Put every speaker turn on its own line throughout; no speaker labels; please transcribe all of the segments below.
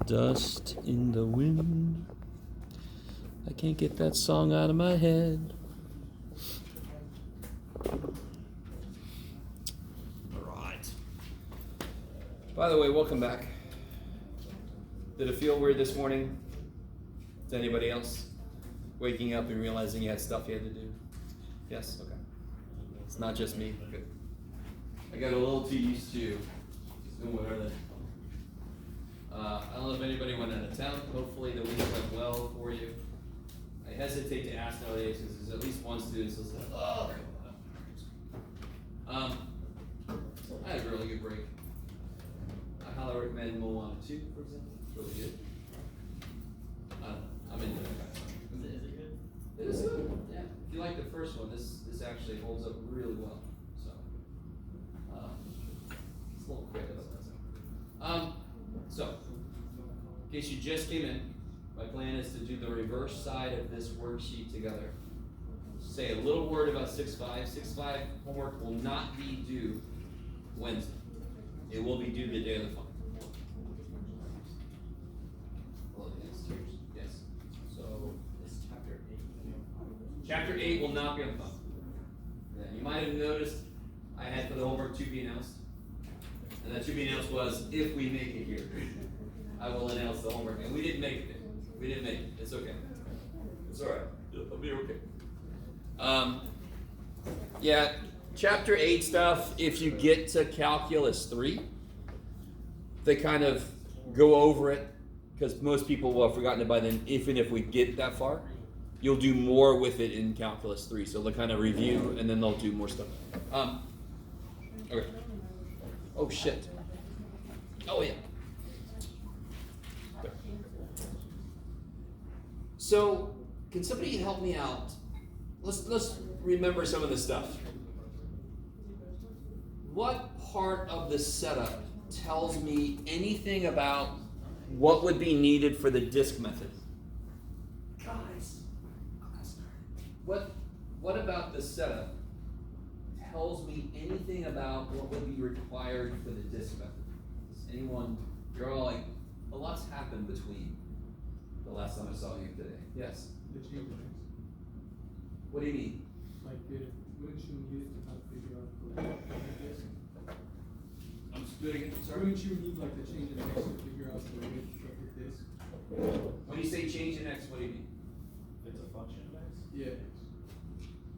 Dust in the wind. I can't get that song out of my head. Alright. By the way, welcome back. Did it feel weird this morning? To anybody else? Waking up and realizing you had stuff you had to do? Yes? Okay. It's not just me. Good. I got a little too used to doing whatever. I don't know if anybody went out of town. Hopefully the week went well for you. I hesitate to ask nowadays because there's at least one student who's like, oh, I had a really good break. I highly recommend Moana 2, for example. It's really good. I'm into it.
Is it good?
It is good. Yeah. If you like the first one, this actually holds up really well. So it's a little quick. So in case you just came in, my plan is to do the reverse side of this worksheet together. Say a little word about 6.5. 6.5 homework will not be due Wednesday. It will be due the day of the fun. Yes. So
It's chapter 8.
chapter 8 will not be on the fun. Yeah, you might have noticed I had for the homework to be announced. And that to be announced was if we make it here. I will announce the homework. And we didn't make it. We didn't make it. It's okay. It's alright. It'll be okay. Yeah, chapter 8 stuff, if you get to calculus 3, they kind of go over it because most people will have forgotten it by then, even if we get that far. You'll do more with it in calculus 3. So they'll kind of review and then they'll do more stuff. Okay. Oh shit. Oh yeah. So, can somebody help me out? Let's remember some of this stuff. What part of the setup tells me anything about what would be needed for the disk method? Guys, what about the setup tells me anything about what would be required for the disk method? Does anyone, you're all like, a lot's happened between the last time I saw you today. Yes?
The chain lines.
What do you mean?
Like, wouldn't you need to have to figure out the disk?
I'm just doing it, sorry.
Wouldn't you need like the change in X to figure out the width of the disk?
When you say change in X, what do you mean?
It's a function of X.
Yeah.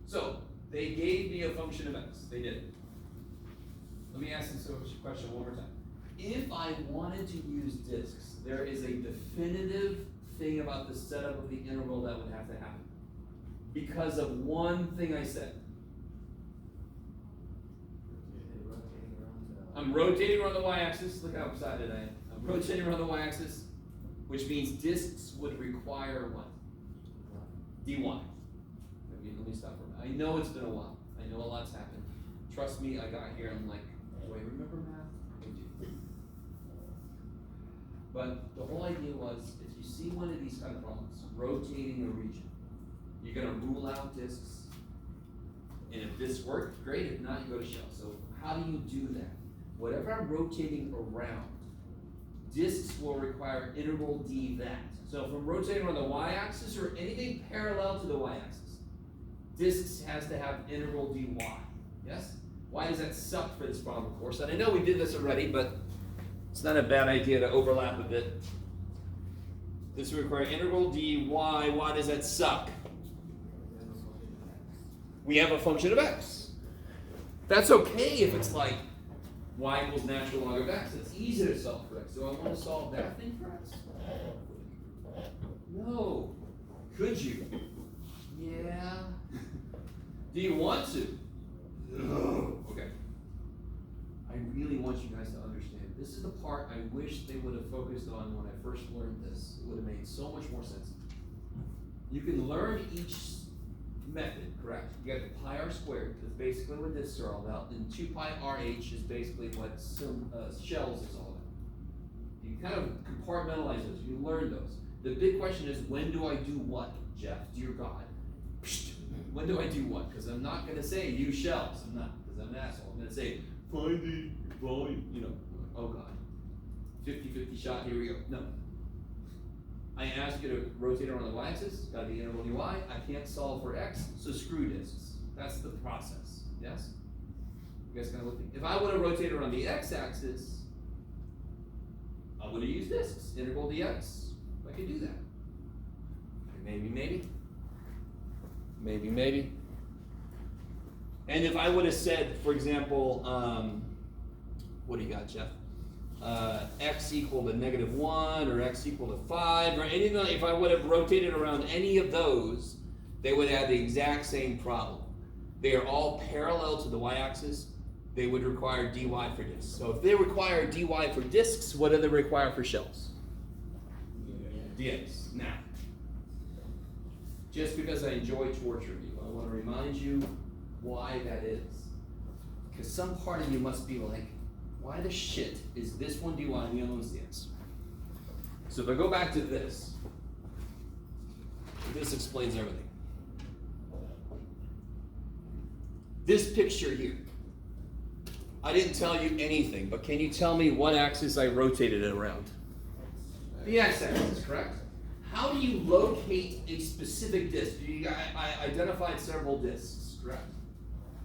So, they gave me a function of X. They did. Let me ask this question one more time. If I wanted to use disks, there is a definitive thing about the setup of the integral that would have to happen. Because of one thing I said. I'm rotating around the y-axis. Look how excited I am. I'm rotating around the y-axis, which means disks would require what? dy. Let me stop for a minute. I know it's been a while. I know a lot's happened. Trust me, I got here, I'm like, do I remember math? I do. But the whole idea was, if you see one of these kind of problems, rotating a region, you're going to rule out disks. And if this worked, great. If not, you go to shell. So how do you do that? Whatever I'm rotating around, disks will require integral d that. So if I'm rotating around the y-axis or anything parallel to the y-axis, disks has to have integral dy. Yes? Why does that suck for this problem, of course? And I know we did this already, but it's not a bad idea to overlap a bit. This will require integral dy. Why does that suck? We have a function of x. That's okay if it's like y equals natural log of x. It's easy to solve for x. Do I want to solve that thing for x? No. Could you? Yeah. Do you want to? No. Okay. I really want you guys to understand. This is the part I wish they would have focused on when I first learned this. It would have made so much more sense. You can learn each method, correct? You got the pi r squared, that's basically what this is all about. And 2 pi rh is basically what shells is all about. You kind of compartmentalize those. You learn those. The big question is, when do I do what, Jeff? Dear God. When do I do what? Because I'm not going to say use shells. I'm not, because I'm an asshole. I'm going to say find the volume, oh God. 50-50 shot, here we go. No. I ask you to rotate around the y-axis, gotta be integral dy. I can't solve for x, so screw discs. That's the process, yes? You guys kind of with me? If I would have rotated around the x-axis, I would have used discs, integral dx. I could do that. Maybe. And if I would have said, for example, what do you got, Jeff? X equal to -1 or x equal to 5 or anything. If I would have rotated around any of those, they would have the exact same problem. They are all parallel to the y-axis. They would require dy for discs. So if they require dy for discs, what do they require for shells? Dx. Now, just because I enjoy torturing you, I want to remind you why that is. Because some part of you must be like, why the shit is this one dy and the other one's dx? So if I go back to this explains everything. This picture here, I didn't tell you anything, but can you tell me what axis I rotated it around? The x-axis, correct? How do you locate a specific disk? I identified several disks, correct?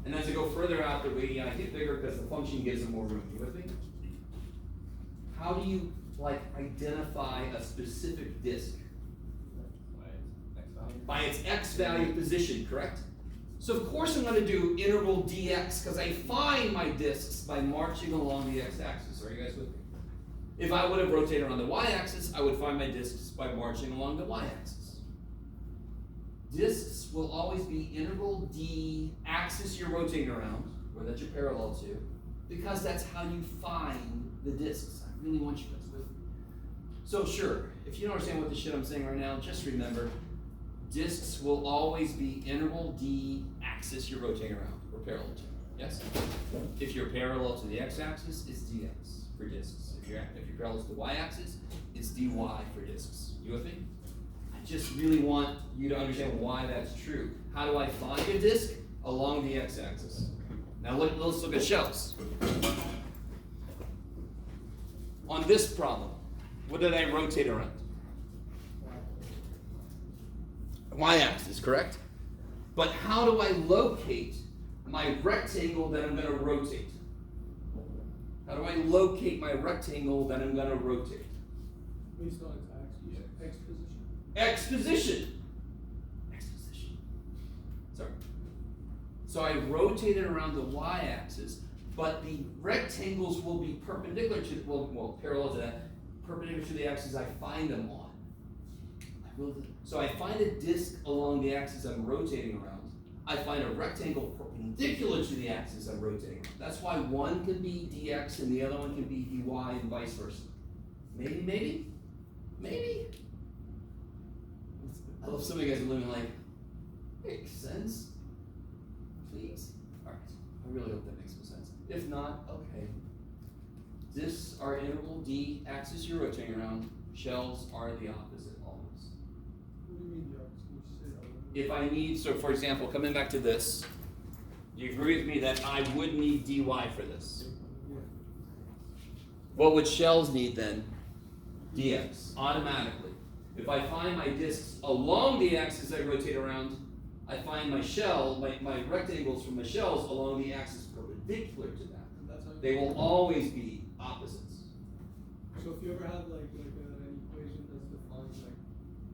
And as I go further out the radii, I get bigger because the function gives it more room. You with me? How do you identify a specific disk? By its x value position, correct? So of course I'm going to do integral dx because I find my disks by marching along the x-axis. Are you guys with me? If I would have rotated on the y-axis, I would find my disks by marching along the y-axis. Disks will always be integral d axis you're rotating around, or that you're parallel to, because that's how you find the disks. I really want you guys with me. So sure, if you don't understand what the shit I'm saying right now, just remember, disks will always be integral d axis you're rotating around, or parallel to. Yes? If you're parallel to the x-axis, it's dx for disks. If you're parallel to the y-axis, it's dy for disks. You with me? I just really want you to understand why that's true. How do I find a disk? Along the x-axis. Now let's look at shells. On this problem, what did I rotate around? Y-axis, correct? But how do I locate my rectangle that I'm going to rotate? How do I locate my rectangle that I'm going to rotate?
Based on its axis, x position.
X position. X position. Sorry. So I rotated around the y-axis, but the rectangles will be perpendicular to, well, parallel to that, perpendicular to the axis I find them on. So I find a disk along the axis I'm rotating around. I find a rectangle perpendicular to the axis I'm rotating around. That's why one can be dx and the other one can be dy and vice versa. Maybe. I love some of you guys are living like, makes sense. Please. Alright. I really hope that makes some sense. If not, okay. Disks are integral d axis you're rotating around. Shells are the opposite always.
What do you mean the opposite? Would you say that?
If I need, so for example, coming back to this, you agree with me that I would need dy for this.
Yeah.
What would shells need then? Dx, automatically. If I find my disks along the axis I rotate around, I find my shell, my rectangles from my shells along the axis perpendicular to that.
And that's how
They will always be opposites.
So if you ever have like an equation that's defined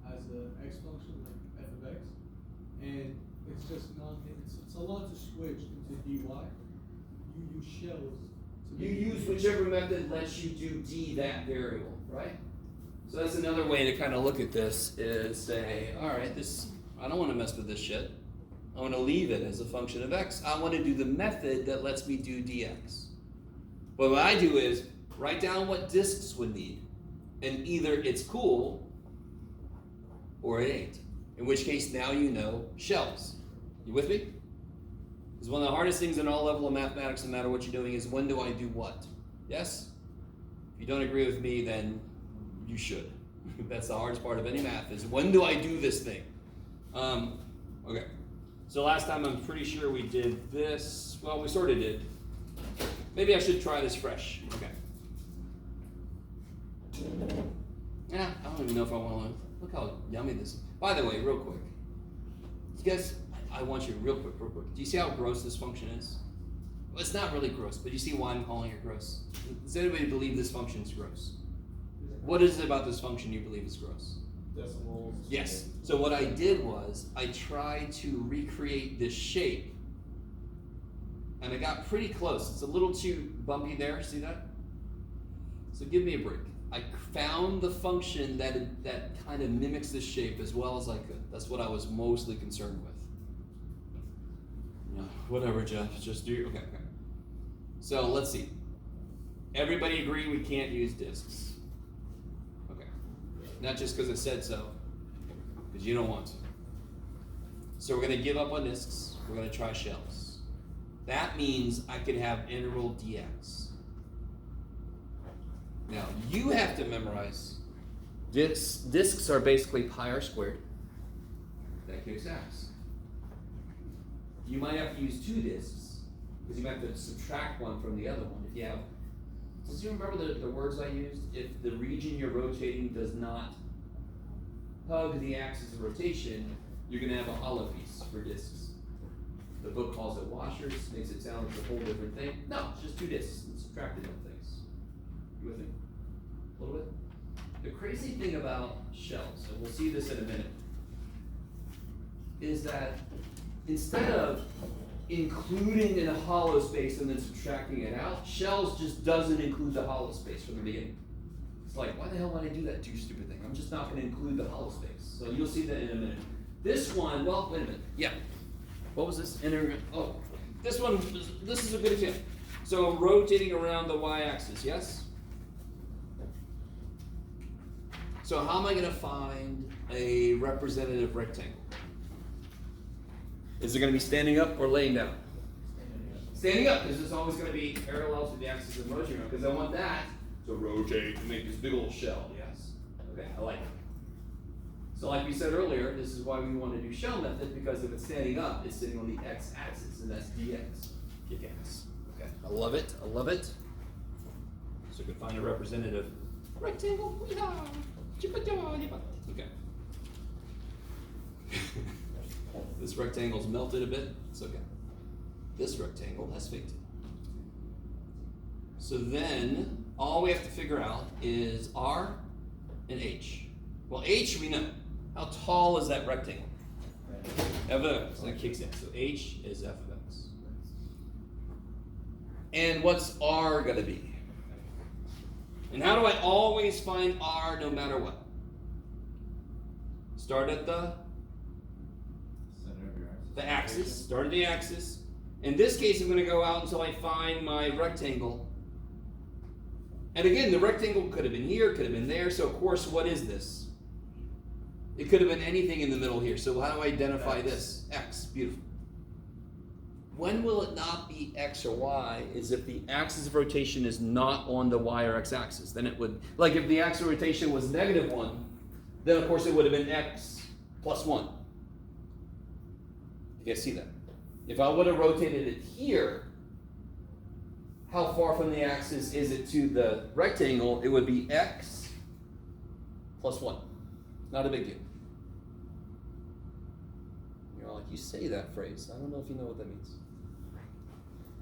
as an x function like f of x, and it's just it's a lot to switch into dy. You use shells.
You use whichever method lets you do d that variable, right? So that's another way to kind of look at this is say, all right, I don't want to mess with this shit. I want to leave it as a function of x. I want to do the method that lets me do dx. Well, what I do is write down what disks would need, and either it's cool or it ain't. In which case, now you know shells. You with me? Because one of the hardest things in all level of mathematics, no matter what you're doing, is when do I do what? Yes? If you don't agree with me, then you should. That's the hardest part of any math, is when do I do this thing? Okay. So last time I'm pretty sure we did this. Well, we sort of did. Maybe I should try this fresh. Okay.
Yeah, I don't even know if I want to. Look how yummy this is. By the way, real quick. You guys, I want you real quick. Do you see how gross this function is? Well, it's not really gross, but you see why I'm calling it gross? Does anybody believe this function is gross? What is it about this function you believe is gross?
Decimals.
Yes. So what I did was I tried to recreate this shape, and I got pretty close. It's a little too bumpy there. See that? So give me a break. I found the function that kind of mimics this shape as well as I could. That's what I was mostly concerned with. No, whatever, Jeff. Just do. Okay. So let's see. Everybody agree we can't use disks. Okay. Not just because I said so, because you don't want to. So we're going to give up on disks. We're going to try shells. That means I could have integral dx. Now, you have to memorize disks are basically pi r squared. That gives x. You might have to use two disks, because you might have to subtract one from the other one. If you have, does you remember the words I used? If the region you're rotating does not hug the axis of rotation, you're going to have a hollow piece for disks. The book calls it washers, makes it sound like a whole different thing. No, it's just two disks and subtracted them things. You with me? A little bit? The crazy thing about shells, and we'll see this in a minute, is that instead of including in a hollow space and then subtracting it out, shells just doesn't include the hollow space from the beginning. It's like, why the hell would I do that stupid thing? I'm just not going to include the hollow space. So you'll see that in a minute. This one, well, wait a minute. Yeah. What was this? Oh, this one, this is a good example. So I'm rotating around the y-axis, yes? So how am I going to find a representative rectangle? Is it going to be standing up or laying down? Standing up, because it's always going to be parallel to the axis of rotating around, because I want that to rotate to make this big old shell, yes? Okay, I like it. So like we said earlier, this is why we want to do shell method, because if it's standing up, it's sitting on the x-axis, and that's dx. Kick ass. Okay, I love it, I love it. So we can find a representative rectangle. Okay. This rectangle's melted a bit. It's okay. This rectangle has faked it. So then, all we have to figure out is R and H. Well, H we know. How tall is that rectangle? F of x. That kicks in. So H is f of x. And what's R going to be? And how do I always find R no matter what? Start at the axis. Start at the axis. In this case, I'm going to go out until I find my rectangle. And again, the rectangle could have been here, could have been there. So of course, what is this? It could have been anything in the middle here. So how do I identify this? X. Beautiful. When will it not be X or Y is if the axis of rotation is not on the Y or X axis. Then it would, like if the axis of rotation was -1, then of course it would have been X plus 1. You guys see that? If I would have rotated it here, how far from the axis is it to the rectangle? It would be X plus 1. Not a big deal. You're all like, you say that phrase. I don't know if you know what that means.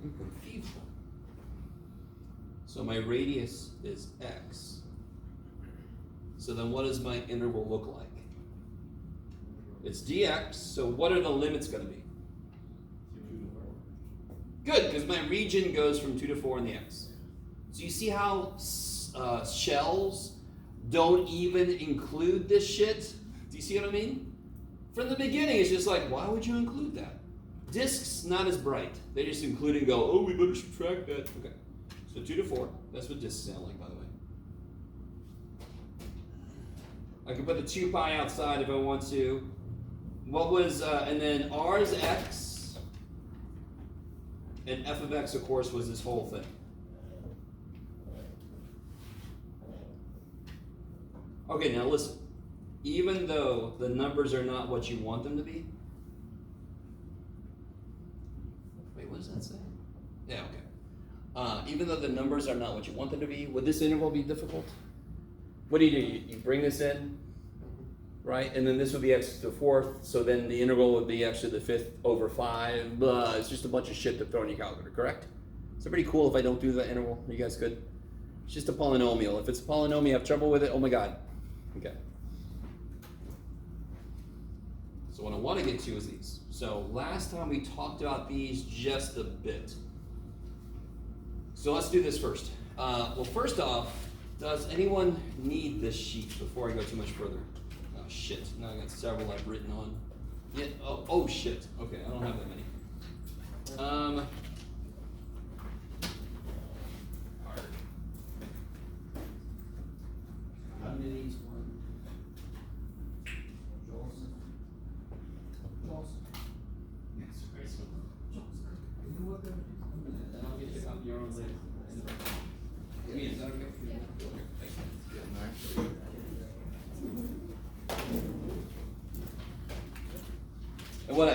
I'm confused. So my radius is X. So then what does my interval look like? It's dx, so what are the limits going to be?
2 to 4.
Good, because my region goes from 2 to 4 in the x. So you see how shells don't even include this shit? Do you see what I mean? From the beginning, it's just like, why would you include that? Discs, not as bright. They just include and go, oh, we better subtract that. Okay, so 2 to 4. That's what discs sound like, by the way. I can put the 2 pi outside if I want to. What was, and then R is x, and f of x, of course, was this whole thing. Okay, now listen. Even though the numbers are not what you want them to be, wait, what does that say? Yeah, okay. Even though the numbers are not what you want them to be, would this interval be difficult? what do? You bring this in, right? And then this would be x to the fourth, so then the integral would be x to the fifth over 5. Blah. It's just a bunch of shit to throw in your calculator, correct? Is it pretty cool if I don't do the integral? You guys good? It's just a polynomial. If it's a polynomial, you have trouble with it, oh my god. Okay. So what I want to get to is these. So last time we talked about these just a bit. So let's do this first. Well, first off, does anyone need this sheet before I go too much further? Oh shit, now I got several I've written on. Yeah, oh shit, okay, I don't have that many. Hard.
How many of these one? And I'll get you a copy of your own later. Give me a second.
And what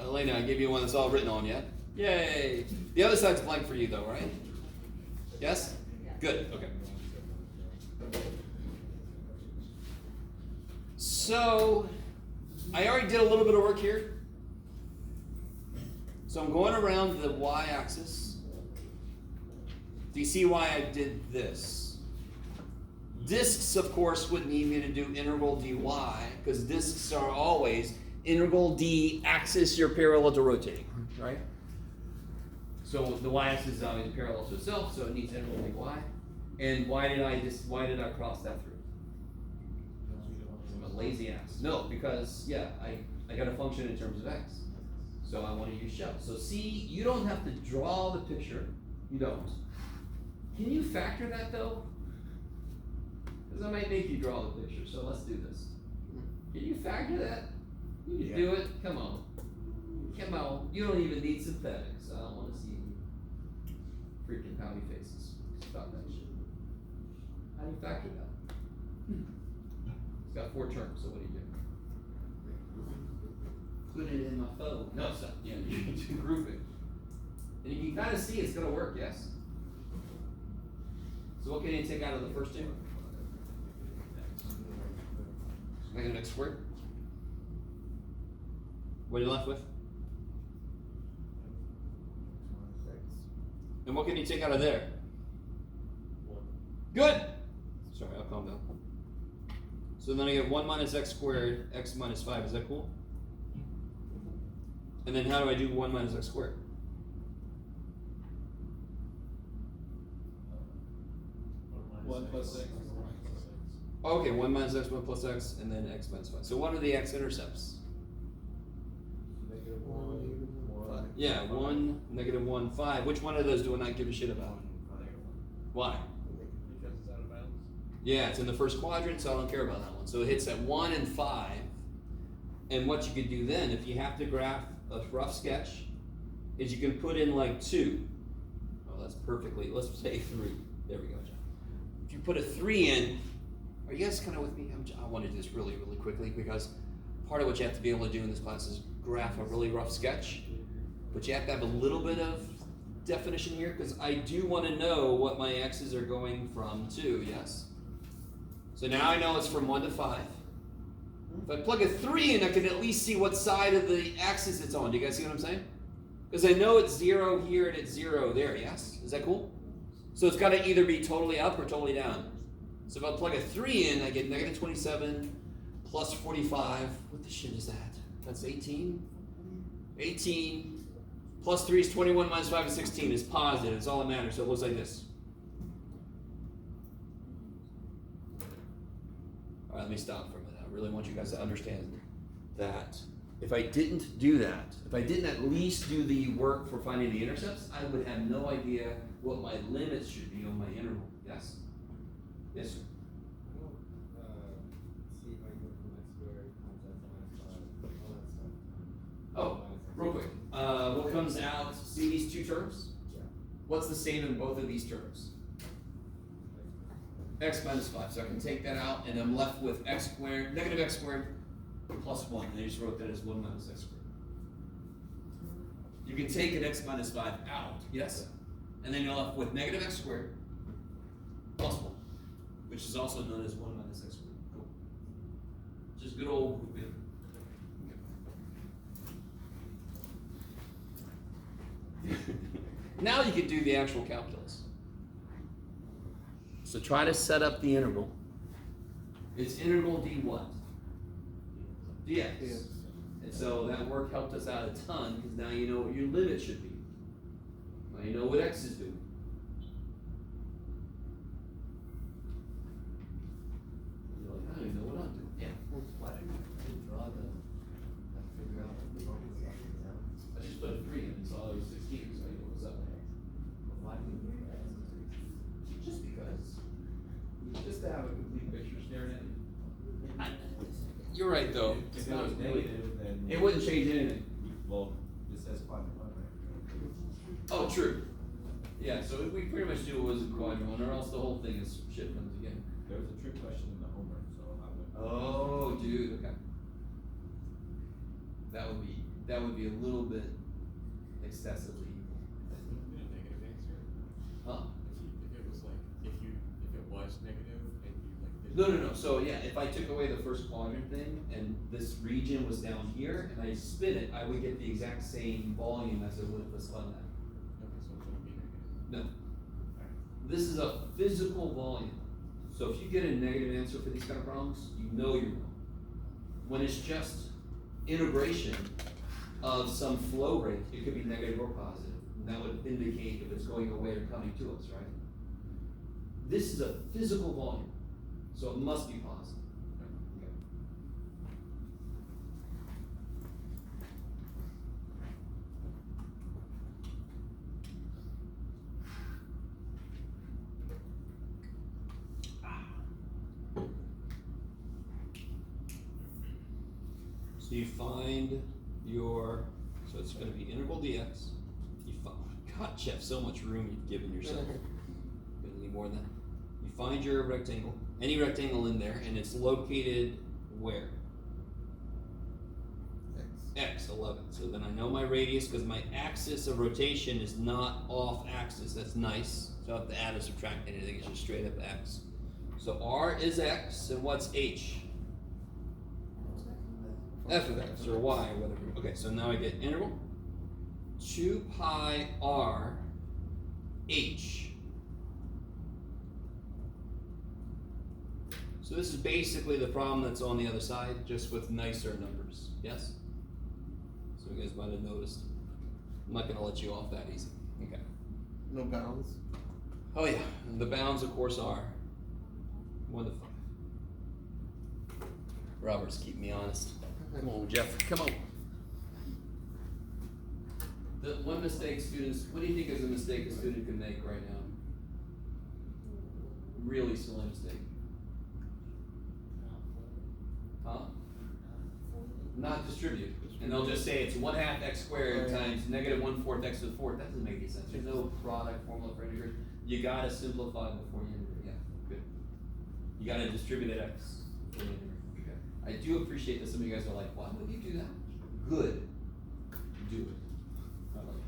Elena, I gave you one that's all written on, yeah? Yay! The other side's blank for you though, right? Yes? Good, okay. So, I already did a little bit of work here. So I'm going around the y-axis. Do you see why I did this? Discs, of course, would need me to do integral dy, because discs are always integral d axis you're parallel to rotating, right? So the y-axis is obviously parallel to itself, so it needs integral dy. And why did I cross that through? I'm a lazy ass. No, because yeah, I got a function in terms of x. So I want to use shell. So see, you don't have to draw the picture. You don't. Can you factor that though? Because I might make you draw the picture. So let's do this. Can you factor that? You can do it. Come on. Come on. You don't even need synthetics. I don't want to see freaking pouty faces. Stop that shit. How do you factor that? It's got 4 terms, so what do you do? Put it in my phone. No, so yeah, you can do grouping. And you can kind of see it's going to work, yes? So what can you take out of the first two? Negative x squared. What are you left with? And what can you take out of there? Good! Sorry, I'll calm down. So then I get 1 minus x squared, x minus 5. Is that cool? And then how do I do 1 minus x squared?
One plus x.
Okay, 1 minus x, 1 plus x, and then x minus 5. So what are the x-intercepts?
-1,
Yeah, 1, -1, 5. Which one of those do I not give a shit about? Why?
Because it's out of bounds.
Yeah, it's in the first quadrant, so I don't care about that one. So it hits at 1 and 5. And what you could do then, if you have to graph a rough sketch, is you can put in like 2. Oh, that's perfectly, let's say 3. There we go, John. If you put a 3 in, are you guys kind of with me? I want to do this really, really quickly because part of what you have to be able to do in this class is graph a really rough sketch. But you have to have a little bit of definition here because I do want to know what my x's are going from to, yes? So now I know it's from 1 to 5. If I plug a 3 in, I can at least see what side of the axis it's on. Do you guys see what I'm saying? Because I know it's 0 here and it's 0 there, yes? Is that cool? So it's got to either be totally up or totally down. So if I plug a 3 in, I get negative 27 plus 45. What the shit is that? That's 18? 18 plus 3 is 21 minus 5 is 16. It's positive. It's all that matters. So it looks like this. All right, let me stop for a minute. I really want you guys to understand that if I didn't do that, if I didn't at least do the work for finding the intercepts, I would have no idea what my limits should be on my interval. Yes? Yes, sir.
See if I go from x squared times x minus 5, all that stuff.
Oh, real quick. What comes out, see these 2 terms?
Yeah.
What's the same in both of these terms? X minus 5. So I can take that out and I'm left with x squared, negative x squared plus 1. And I just wrote that as 1 minus x squared. You can take an x minus 5 out, yes? And then you're left with negative x squared plus 1,
which is also known as 1 minus x squared. Cool. Just good old grouping. Now you can do the actual calculus. So try to set up the integral. It's integral d what? dx.
Yes.
And so that work helped us out a ton, because now you know what your limit should be. Now you know what x is doing. You're like, I don't even know what I'm doing. Yeah.
Why did you draw the, figure out the moment stuff, you know?
I just put a 3 in, and saw there was 16, so I knew what was up.
But why do you do that?
Just because. Just to have a complete picture staring at you. You're right, though.
If it was negative, then.
It wouldn't change anything.
Well, it says quadrant 1, right?
Oh, true. Yeah, so we pretty much knew it was a quadrant, or else the whole thing is shit comes again.
There was a trick question in the homework, so I would.
Oh, dude, okay. That would be a little bit excessively evil.
A negative answer?
Huh?
If it was like, if it was negative and you like
No, no, no, so yeah, if I took away the first quadrant thing, and this region was down here, and I spin it, I would get the exact same volume as it would if I spun that.
Okay, so it wouldn't be negative.
No. This is a physical volume. So if you get a negative answer for these kind of problems, you know you're wrong. When it's just integration of some flow rate, it could be negative or positive. And that would indicate if it's going away or coming to us, right? This is a physical volume, so it must be positive. Okay. So you find your, so it's going to be integral dx. You find, God, Jeff, so much room you've given yourself. Gonna need more than that. You find your rectangle, any rectangle in there, and it's located where? X, 11. So then I know my radius, because my axis of rotation is not off axis. That's nice. So I don't have to add or subtract anything. It's just straight up x. So r is x, and what's h? F of x, or y, or whatever. Okay, so now I get integral 2 pi r h. So this is basically the problem that's on the other side, just with nicer numbers. Yes? So you guys might have noticed. I'm not going to let you off that easy. Okay.
No bounds.
Oh yeah, and the bounds of course are 1 to 5. Robert's keeping me honest. Come on, Jeff, come on. The one mistake students, what do you think is a mistake a student can make right now? Really silly mistake. Huh? Not distribute. And they'll just say it's 1/2 x squared times negative 1/4 x to the 4th. That doesn't make any sense. There's no product formula for integration. You gotta simplify before you integrate. Yeah, good. You gotta distribute at x before you integrate. Okay. I do appreciate that some of you guys are like, why would you do that? Good. Do it. I like it.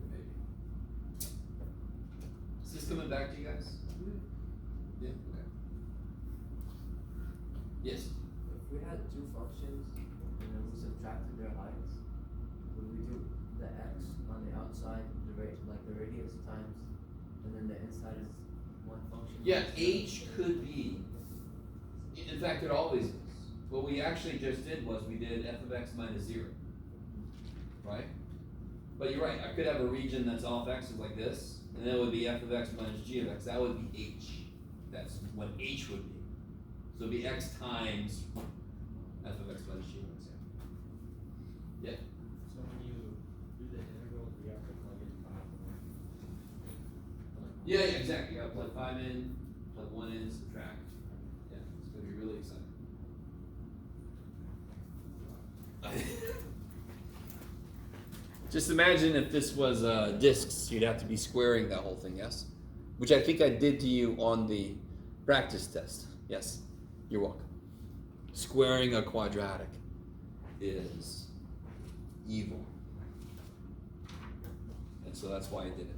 Maybe. Is this coming back to you guys? Yeah, okay. Yes.
If we had two functions and then we subtracted their heights, would we do the x on the outside, like the radius times, and then the inside is one function?
Yeah, h could be. In fact, it always is. What we actually just did was we did f of x minus 0. Right? But you're right, I could have a region that's off x is like this, and then it would be f of x minus g of x. That would be h. That's what h would be. So it'd be x times f of x minus g of x. Yeah.
So when you do the integral, you have to plug in 5.
Yeah, yeah, exactly. You gotta plug 5 in, plug 1 in, subtract. Yeah, it's gonna be really exciting. Just imagine if this was discs, you'd have to be squaring that whole thing, yes? Which I think I did to you on the practice test. Yes, you're welcome. Squaring a quadratic is evil. And so that's why I did it.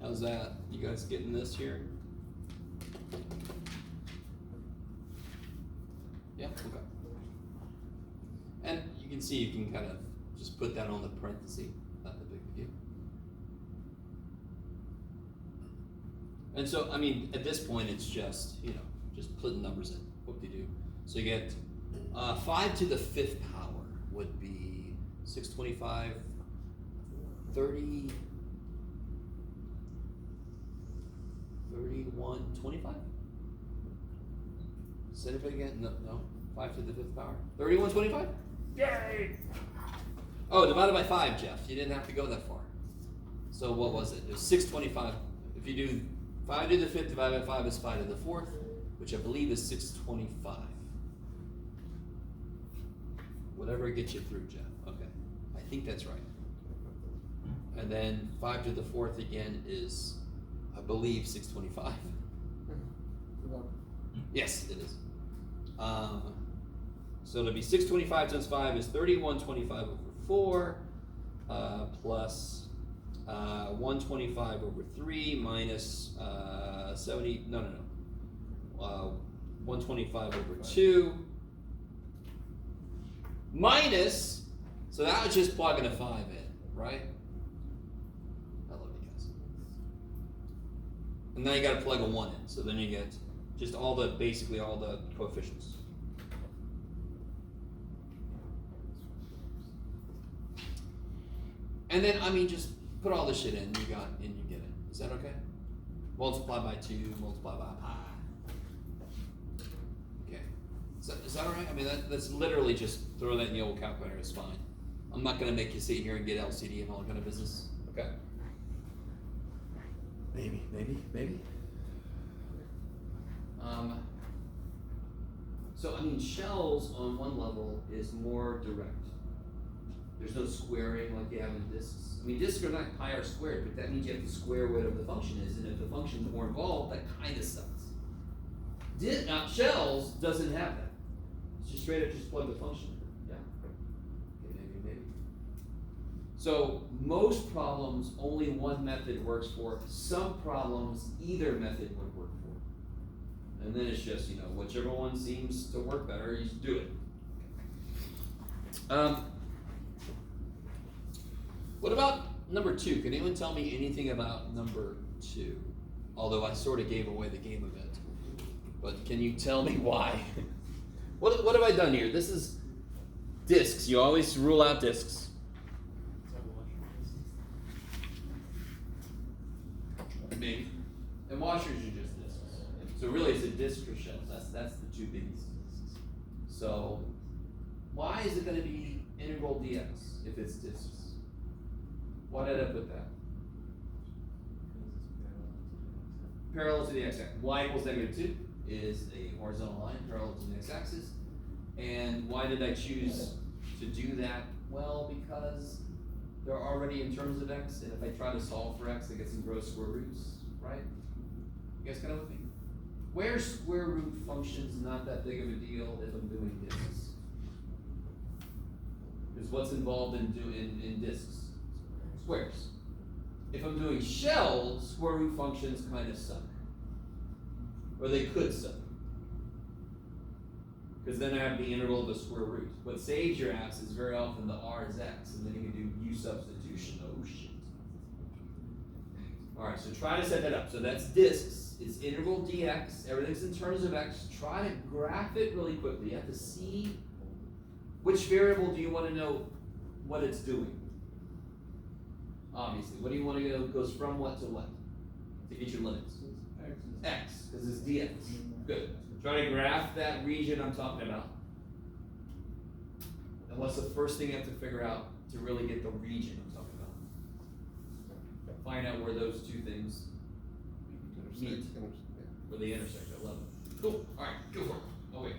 How's that? You guys getting this here? Yeah, okay. And you can see you can kind of just put that on the parenthesis, not the big deal. And so, I mean, at this point, it's just, you know, just putting numbers in, what do you do? So you get 5 to the 5th power would be 625, 30, 3125? Say it again, no, 5 to the 5th power. 3125? Yay! Oh, divided by 5, Jeff. You didn't have to go that far. So what was it? It was 625. If you do 5 to the 5th divided by 5 is 5 to the 4th, which I believe is 625. Whatever gets you through, Jeff. Okay. I think that's right. And then 5 to the 4th again is, I believe, 625. Yes, it is. So it'll be 625 times 5 is 3125 over 4, plus 125 over 3 minus 125 over 2 minus, so that was just plugging a 5 in, right? I love you guys. And now you gotta plug a 1 in, so then you get just basically all the coefficients. And then, I mean, just put all this shit in, and you get it. Is that okay? Multiply by 2, multiply by pi. Okay. Is that all right? I mean, that's literally just throw that in the old calculator, it's fine. I'm not gonna make you sit here and get LCD and all that kind of business. Okay. Maybe. So, I mean, shells on one level is more direct. There's no squaring like you have in discs. I mean, discs are not pi r squared, but that means you have to square whatever the function is, and if the function's more involved, that kind of sucks. Shells doesn't have that. It's just straight up just plug the function in. Yeah. Okay, maybe. So most problems, only one method works for. Some problems, either method would work for. And then it's just, you know, whichever one seems to work better, you just do it. What about number 2? Can anyone tell me anything about number 2? Although I sort of gave away the game a bit. But can you tell me why? What have I done here? This is discs. You always rule out discs. Maybe. And washers are just discs. So really it's a disc or shells. That's the 2 biggies. So why is it going to be integral dx if it's discs? Why did I put that? Parallel to the x-axis. Y equals -2 is a horizontal line parallel to the x-axis. And why did I choose to do that? Well, because they're already in terms of x, and if I try to solve for x, I get some gross square roots, right? You guys kind of with me? Where square root function's not that big of a deal if I'm doing discs. Because what's involved in discs? Squares. If I'm doing shells, square root functions kind of suck. Or they could suck. Because then I have the integral of the square root. What saves your ass is very often the r is x, and then you can do u substitution. Oh shit. Alright, so try to set that up. So that's discs. It's integral dx. Everything's in terms of x. Try to graph it really quickly. You have to see which variable do you want to know what it's doing. Obviously, what do you want to know goes from what to what? To get your limits. X, because it's dx. Good. Try to graph that region I'm talking about. And what's the first thing you have to figure out to really get the region I'm talking about? Find out where those 2 things meet. Where they intersect. I love it. Cool. Alright, go for it. Oh wait.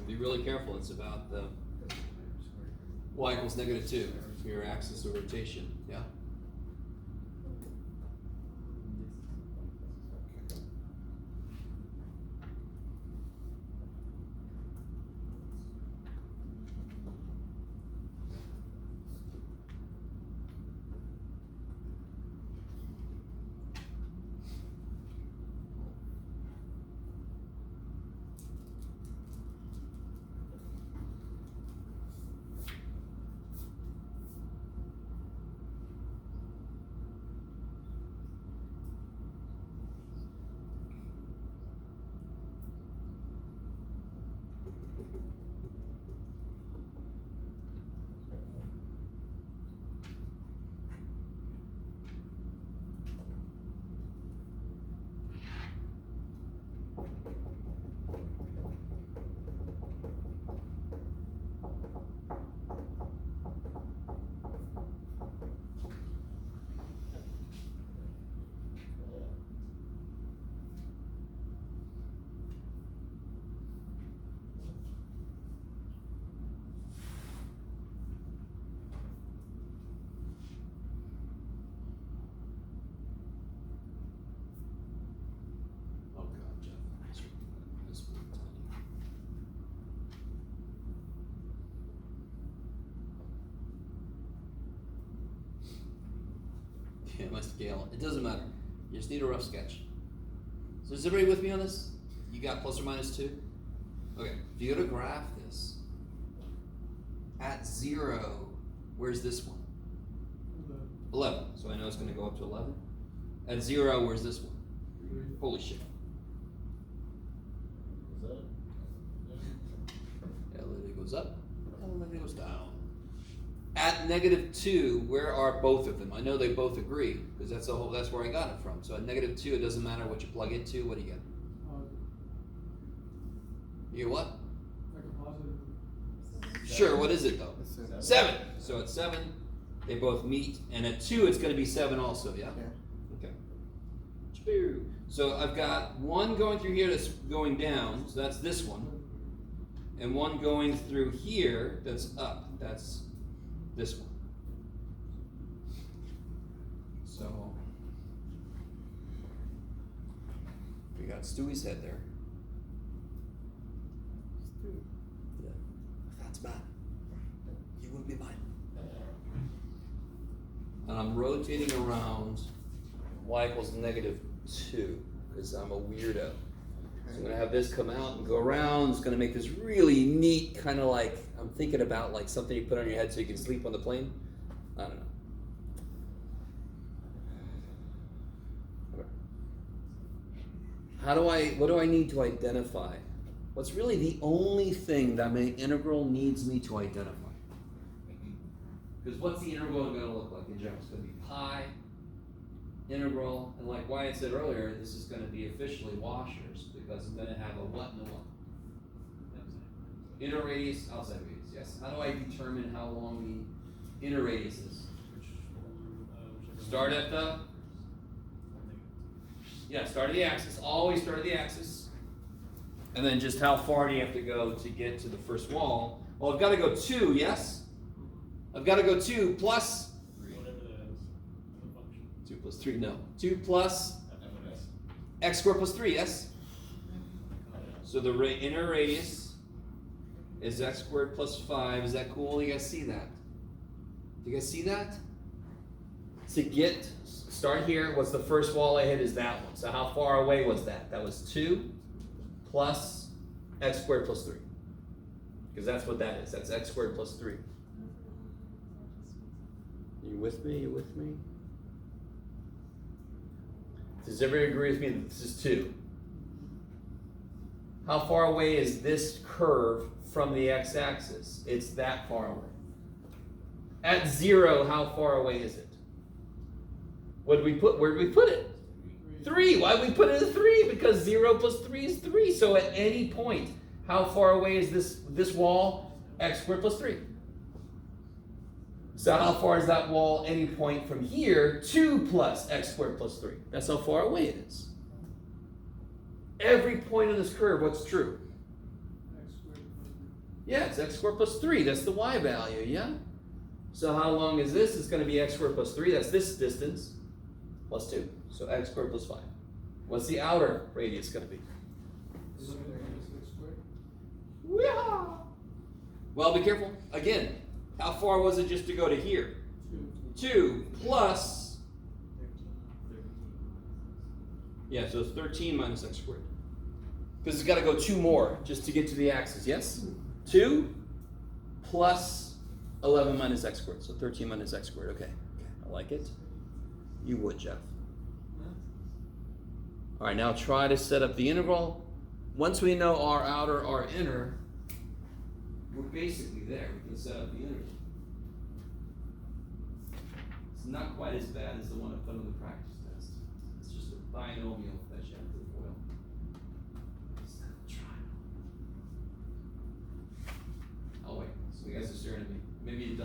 Be really careful. It's about the y equals -2 for your axis of rotation. Yeah. Oh God, Jeff. That's what I'm telling you. Yeah, my scale. It doesn't matter. You just need a rough sketch. So is everybody with me on this? You got ±2? Okay. If you go to graph this, at 0, where's this one? 11. So I know it's going to go up to 11. At 0, where's this one? Holy shit. L goes up, L goes down. At -2, where are both of them? I know they both agree, because that's where I got it from. So at -2, it doesn't matter what you plug into, what do you get? You get what?
Like a positive.
Sure, what is it though? 7. So at 7, they both meet, and at 2, it's going to be 7 also, yeah? Okay. So I've got one going through here that's going down, so that's this one. And one going through here that's up, that's this one. So we got Stewie's head there. Yeah. That's bad. You wouldn't be mine. And I'm rotating around y equals -2 because I'm a weirdo. So I'm gonna have this come out and go around. It's gonna make this really neat kind of like, I'm thinking about like something you put on your head so you can sleep on the plane. I don't know. Okay. What do I need to identify? What's really the only thing that my integral needs me to identify? Because what's the integral gonna look like in general? It's gonna be pi, integral, and like Wyatt said earlier, this is gonna be officially washers because I'm gonna have a what and a what? Inner radius, outside radius, yes. How do I determine how long the inner radius is? Start at the, start at the axis, always start at the axis. And then just how far do you have to go to get to the first wall? Well, I've gotta go 2, yes? I've gotta go 2 plus 2 plus 3, no. 2 plus x squared plus 3, yes? So the inner radius is x squared plus 5. Is that cool? You guys see that? Do you guys see that? To start here, what's the first wall I hit is that one. So how far away was that? That was 2 plus x squared plus 3. Because that's what that is. That's x squared plus 3. You with me? You with me? Does everybody agree with me that this is 2? How far away is this curve from the x-axis? It's that far away. At 0, how far away is it? Where did we put it? 3. Why did we put it at 3? Because 0 plus 3 is 3. So at any point, how far away is this wall? X squared plus 3. So how far is that wall any point from here? 2 plus x squared plus 3. That's how far away it is. Every point on this curve, what's true? Yeah, it's x squared plus 3. That's the y value, yeah? So how long is this? It's going to be x squared plus 3. That's this distance plus 2. So x squared plus 5. What's the outer radius going to be?
11 minus x squared.
Weehaw! Well, be careful. Again, how far was it just to go to here?
2.
2 plus. Yeah, so it's 13 minus x squared. Because it's got to go 2 more just to get to the axis, yes? 2 plus 11 minus x squared. So 13 minus x squared. Okay. I like it. You would, Jeff. All right, now try to set up the integral. Once we know our outer, our inner, we're basically there. We can set up the integral. It's not quite as bad as the one I put on the practice test. It's just a binomial that you have to FOIL. It's not a triangle. Oh wait, so you guys are staring at me. Maybe you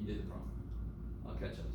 did it wrong. I'll catch up to you.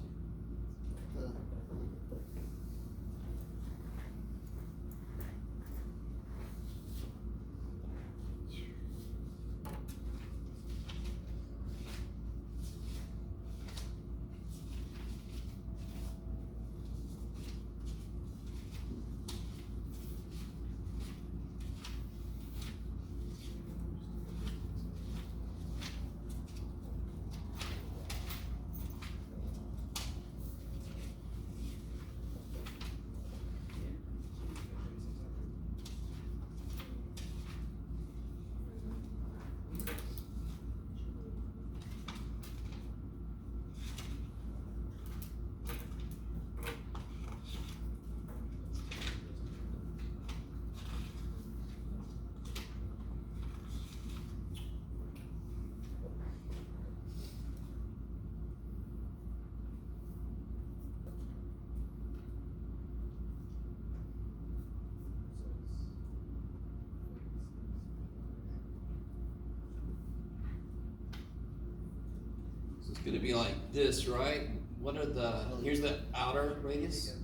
So it's going to be like this, right? What are the, here's the outer radius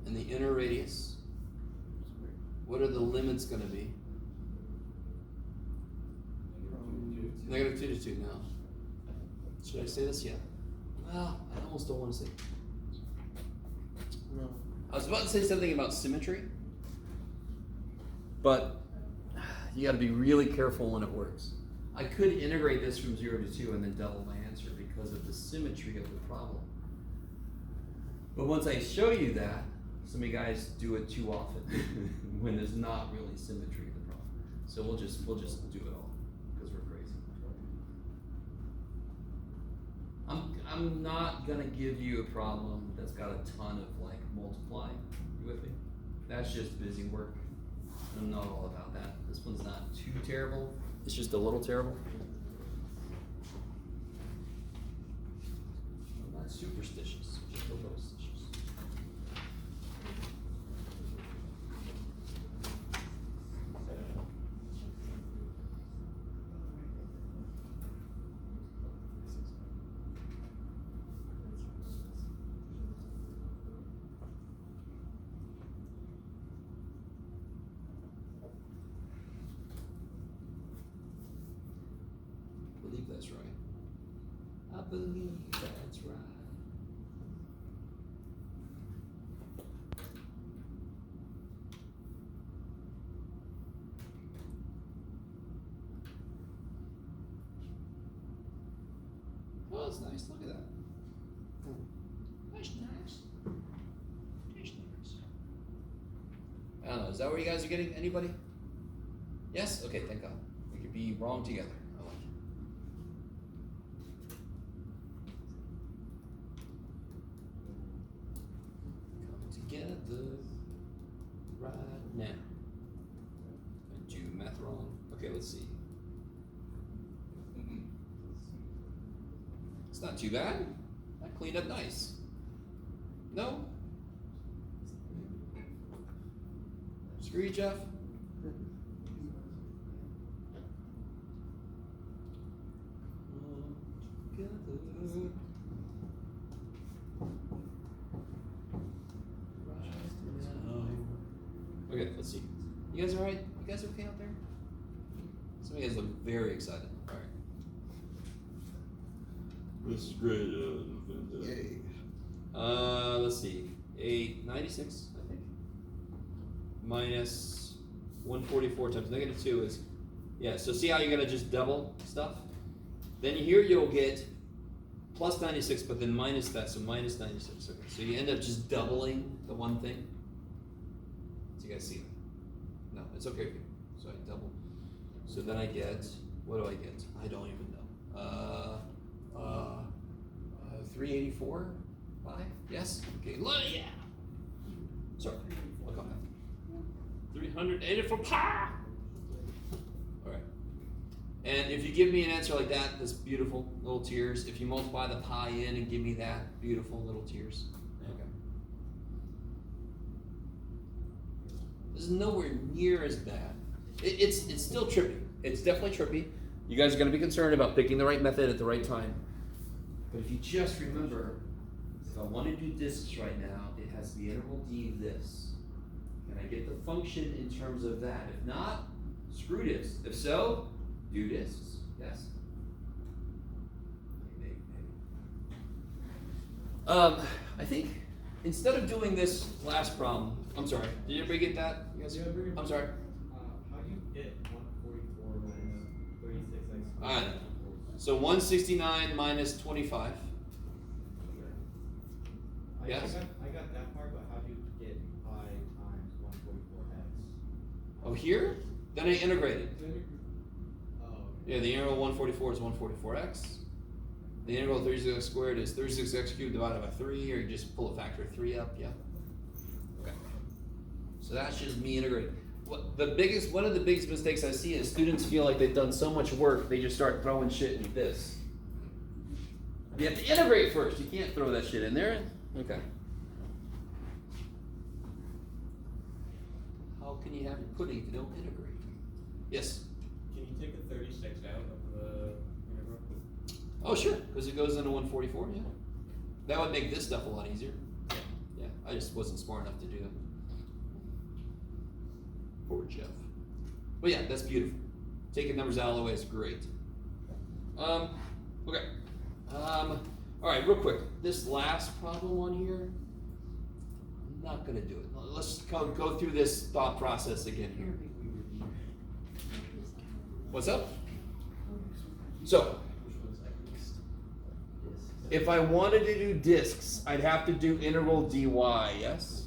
and the inner radius. What are the limits going to be? Negative 2 to 2 now. Should I say this? Yeah. Well, I almost don't want to say it.
No.
I was about to say something about symmetry, but you got to be really careful when it works. I could integrate this from 0 to 2 and then double my answer because of the symmetry of the problem. But once I show you that, some of you guys do it too often when there's not really symmetry in the problem. So we'll just do it all because we're crazy. I'm not gonna give you a problem that's got a ton of like multiply. You with me? That's just busy work. I'm not all about that. This one's not too terrible. It's just a little terrible. I'm not superstitious, just a little stitious. I believe that's right. I believe that's right. Oh, that's nice. Look at that. That's nice. That's nice. I don't know. Is that where you guys are getting? Anybody? Yes? Okay, thank God. We could be wrong together. I like it. Come together right now. I do math wrong. Okay, let's see. It's not too bad. That cleaned up nice. No? Screw you, Jeff. Okay, let's see. You guys alright? You guys okay out there? Some of you guys look Very excited. All right. This is great. Yay. Let's see. 896, I think. Minus 144 times negative 2 is, yeah, so see how you're going to just double stuff? Then here you'll get plus 96, but then minus that, so minus 96. Okay, so you end up just doubling the one thing. So you guys see it? No, it's okay for you. So I double. So then I get, what do I get? I don't even know. 384? 5? Yes? Okay, yeah. Sorry, I'll come back. 384 pi! Alright. And if you give me an answer like that, that's beautiful, little tears. If you multiply the pi in and give me that, beautiful, little tears. Okay. This is nowhere near as bad. It's still trippy. It's definitely trippy. You guys are going to be concerned about picking the right method at the right time. But if you just remember, if I want to do discs right now, it has the integral d of this. Can I get the function in terms of that? If not, screw discs. If so, do discs. Yes? Maybe. I think instead of doing this last problem, I'm sorry, did everybody get that? You guys?
Yeah, very
I'm sorry.
How do you get 144 minus 36x?
So 169 minus 25. Yes?
I got that part, but how do you get pi times 144x?
Oh, here? Then I integrate it.
Oh,
Yeah, the integral of 144 is 144x. The integral of 36x squared is 36x cubed divided by 3, or you just pull a factor of 3 up, yeah? Okay. So that's just me integrating. One of the biggest mistakes I see is students feel like they've done so much work, they just start throwing shit in this. You have to integrate first. You can't throw that shit in there. Okay. How can you have your pudding if you don't integrate? Yes?
Can you take the 36 out of the integral?
Oh, sure, because it goes into 144, yeah. That would make this stuff a lot easier. Yeah, I just wasn't smart enough to do that. Poor Jeff. But yeah, that's beautiful. Taking numbers out of the way is great. Okay. All right, real quick. This last problem on here, I'm not gonna do it. Let's go through this thought process again here. What's up? So, if I wanted to do discs, I'd have to do integral dy, yes?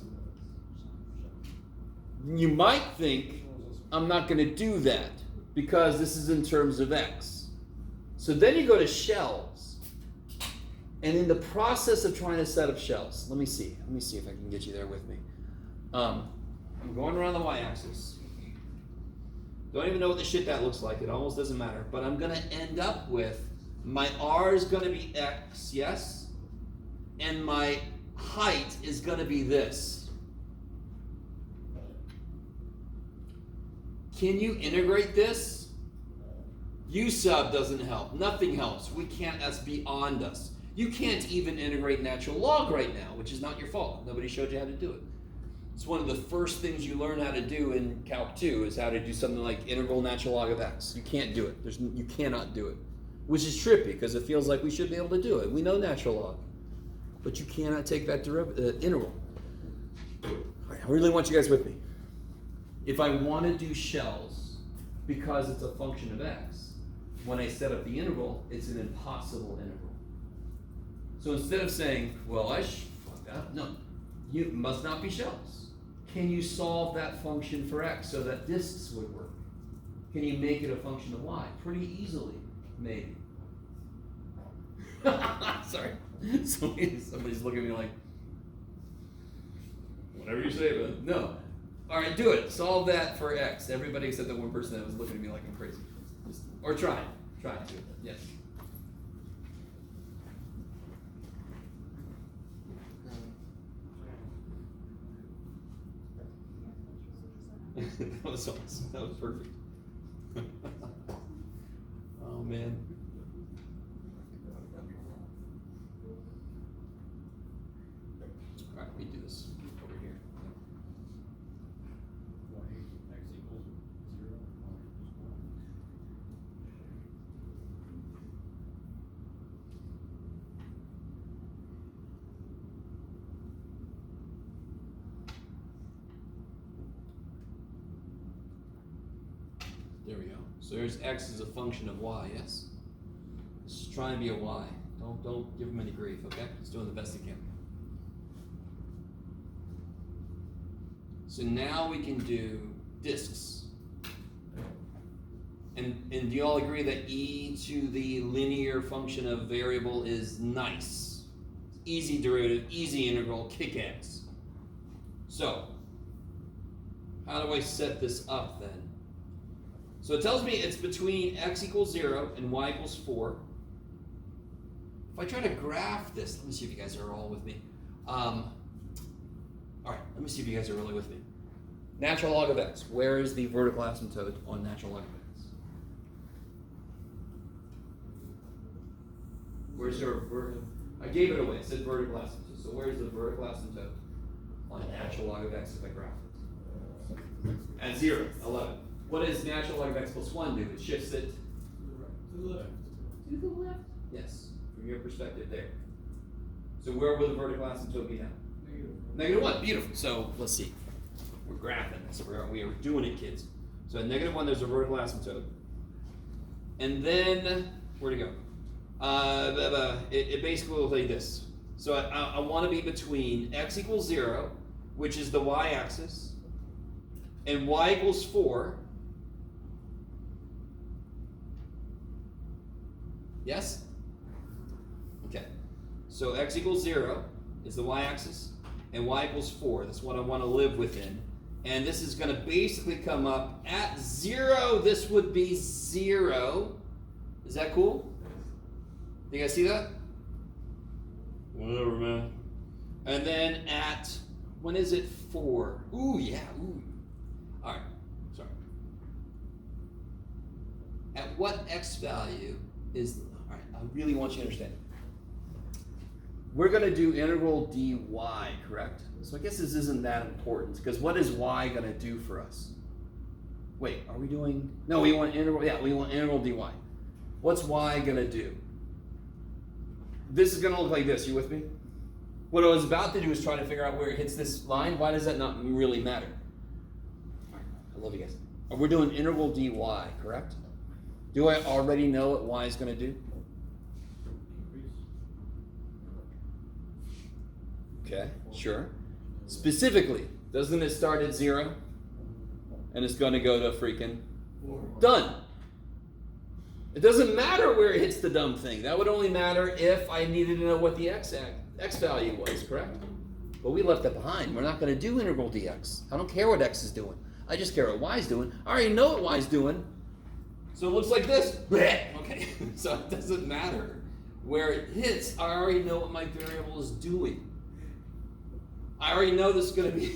You might think I'm not going to do that because this is in terms of x. So then you go to shells. And in the process of trying to set up shells, let me see if I can get you there with me. I'm going around the y-axis. Don't even know what the shit that looks like. It almost doesn't matter. But I'm going to end up with my r is going to be x, yes? And my height is going to be this. Can you integrate this? U sub doesn't help. Nothing helps. We can't, that's beyond us. You can't even integrate natural log right now, which is not your fault. Nobody showed you how to do it. It's one of the first things you learn how to do in Calc 2 is how to do something like integral natural log of x. You can't do it. You cannot do it. Which is trippy because it feels like we should be able to do it. We know natural log. But you cannot take that integral. All right, I really want you guys with me. If I want to do shells, because it's a function of x, when I set up the integral, it's an impossible integral. So instead of saying, well, fuck that, no, you must not be shells. Can you solve that function for x so that discs would work? Can you make it a function of y? Pretty easily, maybe. Sorry. Somebody's looking at me like, whatever you say, but no. All right, do it. Solve that for x. Everybody except that one person that was looking at me like I'm crazy. Or try it. Try it. Yes. That was awesome. That was perfect. Oh man. All right, let me do this over here.
X equals 0.
So there's x as a function of y, yes? Let's try and be a y. Don't give him any grief, okay? He's doing the best he can. So now we can do disks. And do you all agree that e to the linear function of variable is nice? Easy derivative, easy integral, kick ass. So, how do I set this up then? So it tells me it's between x equals 0 and y equals 4. If I try to graph this, let me see if you guys are all with me. All right, let me see if you guys are really with me. Natural log of x. Where is the vertical asymptote on natural log of x? Where's your vertical? I gave it away. It said vertical asymptote. So where's the vertical asymptote on natural log of x if I graph it? At 0, 11. What does natural log of x plus 1 do? It shifts it
To the left.
to the left. Yes, from your perspective there. So where will the vertical asymptote be now?
Negative.
-1. Beautiful. So let's see. We're graphing this. We are doing it, kids. So at -1, there's a vertical asymptote. And then, where'd it go? It basically looks like this. So I want to be between x equals 0, which is the y-axis, and y equals 4. Yes? Okay. So x equals 0 is the y-axis, and y equals 4. That's what I want to live within. And this is going to basically come up at 0. This would be 0. Is that cool? You guys see that? Whatever, man. And then at, when is it 4? Ooh, yeah, ooh. All right, sorry. At what x value is, all right, I really want you to understand. We're going to do integral dy, correct? So I guess this isn't that important, because what is y going to do for us? Wait, are we doing, no, we want integral, yeah, we want integral dy. What's y going to do? This is going to look like this, you with me? What I was about to do is try to figure out where it hits this line. Why does that not really matter? All right, I love you guys. We're doing integral dy, correct? Do I already know what y is going to do? Okay, sure. Specifically, doesn't it start at 0? And it's going to go to freaking done. It doesn't matter where it hits the dumb thing. That would only matter if I needed to know what the x value was, correct? But we left that behind. We're not going to do integral dx. I don't care what x is doing. I just care what y is doing. I already know what y is doing. So it looks like this. Okay, so it doesn't matter where it hits. I already know what my variable is doing. I already know this is going to be.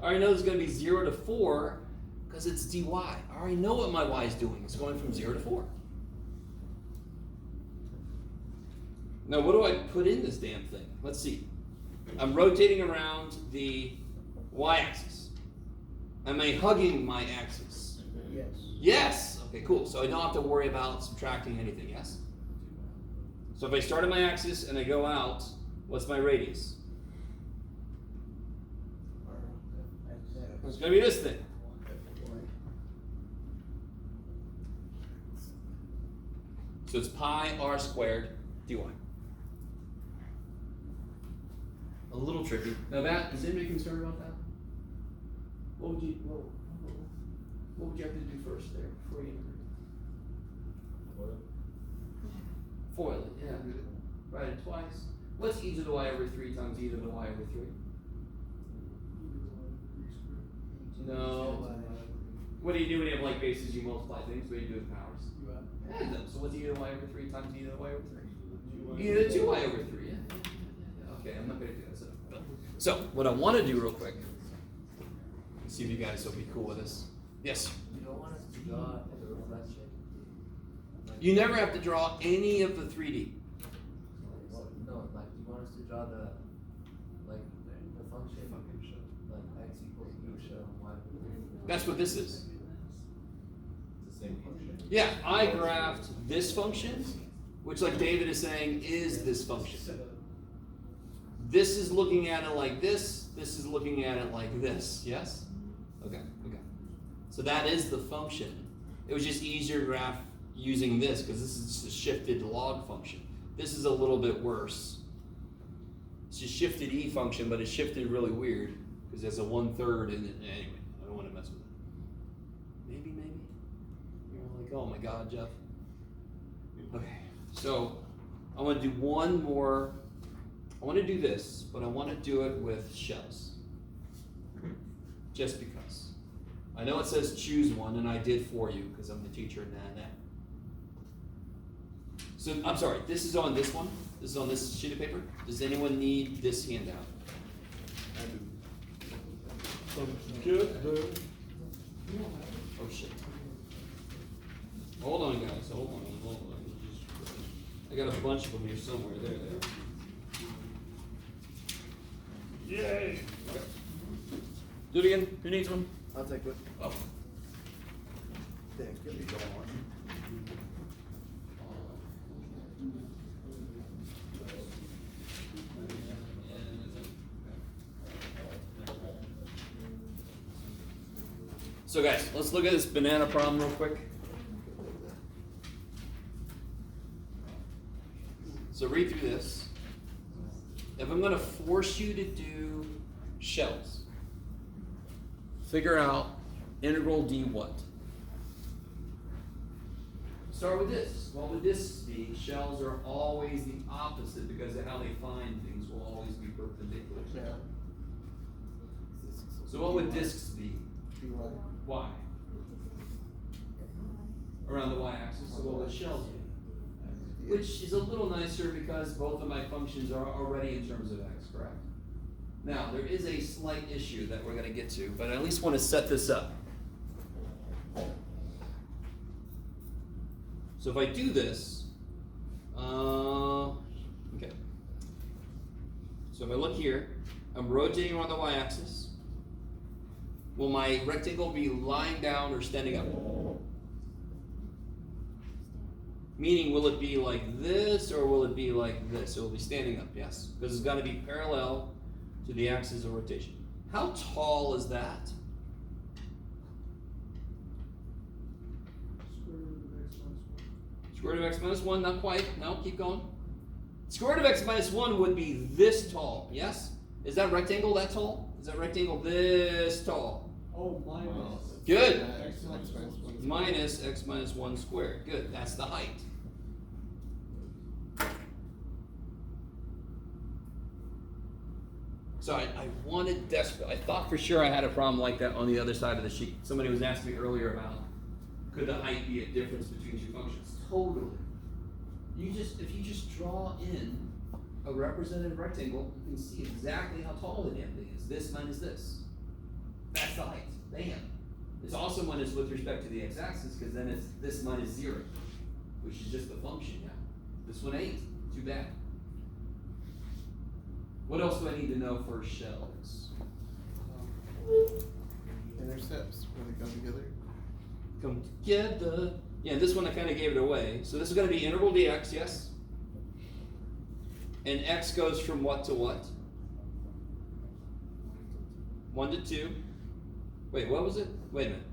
I already know this is going to be 0 to 4 because it's dy. I already know what my y is doing. It's going from 0 to 4. Now, what do I put in this damn thing? Let's see. I'm rotating around the y-axis. Am I hugging my axis?
Yes.
Yes. Okay, cool. So I don't have to worry about subtracting anything, yes? So if I start at my axis and I go out, what's my radius? It's going to be this thing. So it's pi r squared dy. A little tricky. Now that, is anybody concerned about that? What would you have to do first there before you foil it, yeah. Write it twice. What's e to the y over 3 times e to the y over 3? No. What do you do when you have like bases? You multiply things. What do you do with powers? Add them. So what's e to the y over 3 times e to the y over 3? E to the 2y over 3, yeah. Okay, I'm not going to do that. So what I want to do real quick, see if you guys will be cool with this. Yes?
You don't want us to draw the reflection?
You never have to draw any of the 3D.
No, like you want us to draw the function, like x equals b shell y.
That's what this is.
It's the same function.
Yeah, I graphed this function, which like David is saying is this function. This is looking at it like this is looking at it like this, yes? Okay. So that is the function It was just easier to graph using this because this is just a shifted log function. This is a little bit worse. It's a shifted E function, but it's shifted really weird because there's a 1/3 in it. Anyway, I don't want to mess with it. Maybe. You're like, oh my God, Jeff. Okay, so I want to do one more. I want to do this, but I want to do it with shells. Just because. I know it says choose one, and I did for you because I'm the teacher in that. So, I'm sorry, this is on this one? This is on this sheet of paper? Does anyone need this handout? Good. Oh shit. Hold on, guys. Hold on. I got a bunch of them here somewhere. There they are. Yay! Okay. Do it again. Who needs one?
I'll take it.
Oh.
Thanks, give me one.
So guys, let's look at this banana problem real quick. So read through this. If I'm going to force you to do shells, figure out integral d what? Start with this. What would this be? Shells are always the opposite because of how they find things will always be perpendicular.
Yeah.
So what would discs be? Y. Around the y-axis, so what would shells be? Which is a little nicer because both of my functions are already in terms of x, correct? Now, there is a slight issue that we're going to get to, but I at least want to set this up. So if I do this, okay. So if I look here, I'm rotating around the y-axis. Will my rectangle be lying down or standing up? Meaning, will it be like this or will it be like this? It will be standing up, yes. Because it's got to be parallel to the axis of rotation. How tall is that? Square root of x minus 1, not quite. No, keep going. Square root of x minus 1 would be this tall, yes? Is that rectangle that tall? Is that rectangle this tall?
Oh, minus.
Good.
X minus 1.
Minus x minus 1 squared. Good, that's the height. So I wanted desperately, I thought for sure I had a problem like that on the other side of the sheet. Somebody was asking me earlier about, could the height be a difference between two functions? Totally. If you just draw in a representative rectangle, you can see exactly how tall the damn thing is. This minus this. That's the height. Bam. It's also minus with respect to the x-axis because then it's this minus 0, which is just the function now. This one ain't. Too bad. What else do I need to know for shells?
Intercepts, where they come together.
Come together. Yeah, this one I kind of gave it away. So this is going to be integral dx, yes? And x goes from what to what? 1 to 2. Wait, what was it? Wait a minute.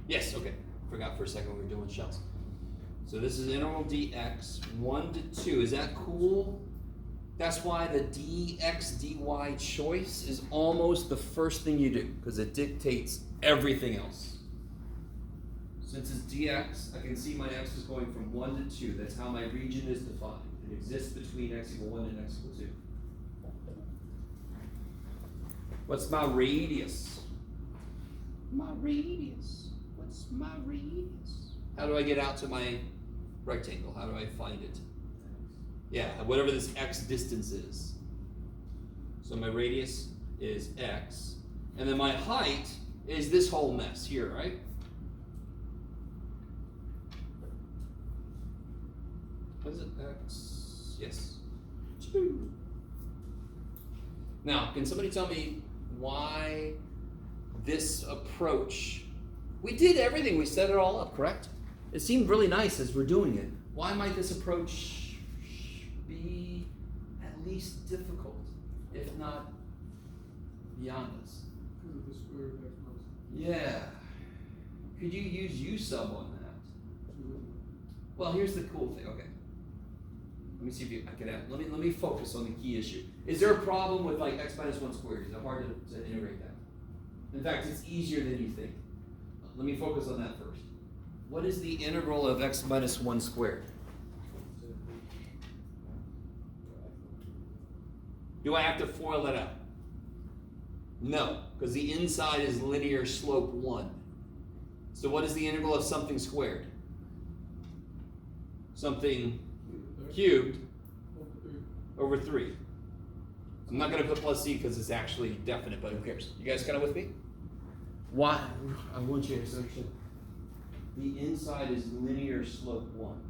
Yes, okay. Forgot for a second we were doing shells. So this is integral dx, 1 to 2. Is that cool? That's why the dx dy choice is almost the first thing you do, because it dictates everything else. Since it's dx, I can see my x is going from 1 to 2. That's how my region is defined. It exists between x equal 1 and x equal 2. What's my radius? My radius. What's my radius? How do I get out to my rectangle? How do I find it? Yeah, whatever this x distance is. So my radius is x. And then my height is this whole mess here, right? What is it? X. Yes. 2. Now, can somebody tell me why this approach? We did everything. We set it all up, correct? It seemed really nice as we're doing it. Why might this approach be at least difficult, if not beyond us?
Because of the square root of x minus 1.
Yeah. Could you use u sub on that? Well, here's the cool thing. Okay. Let me see if I can add. Let me focus on the key issue. Is there a problem with like x minus 1 squared? Is it hard to integrate that? In fact, it's easier than you think. Let me focus on that first. What is the integral of x minus 1 squared? Do I have to FOIL that out? No, because the inside is linear slope 1. So what is the integral of something squared? Something cubed over 3. I'm not going to put plus c because it's actually definite, but who cares? You guys kind of with me? Why? I want you to understand. The inside is linear slope 1.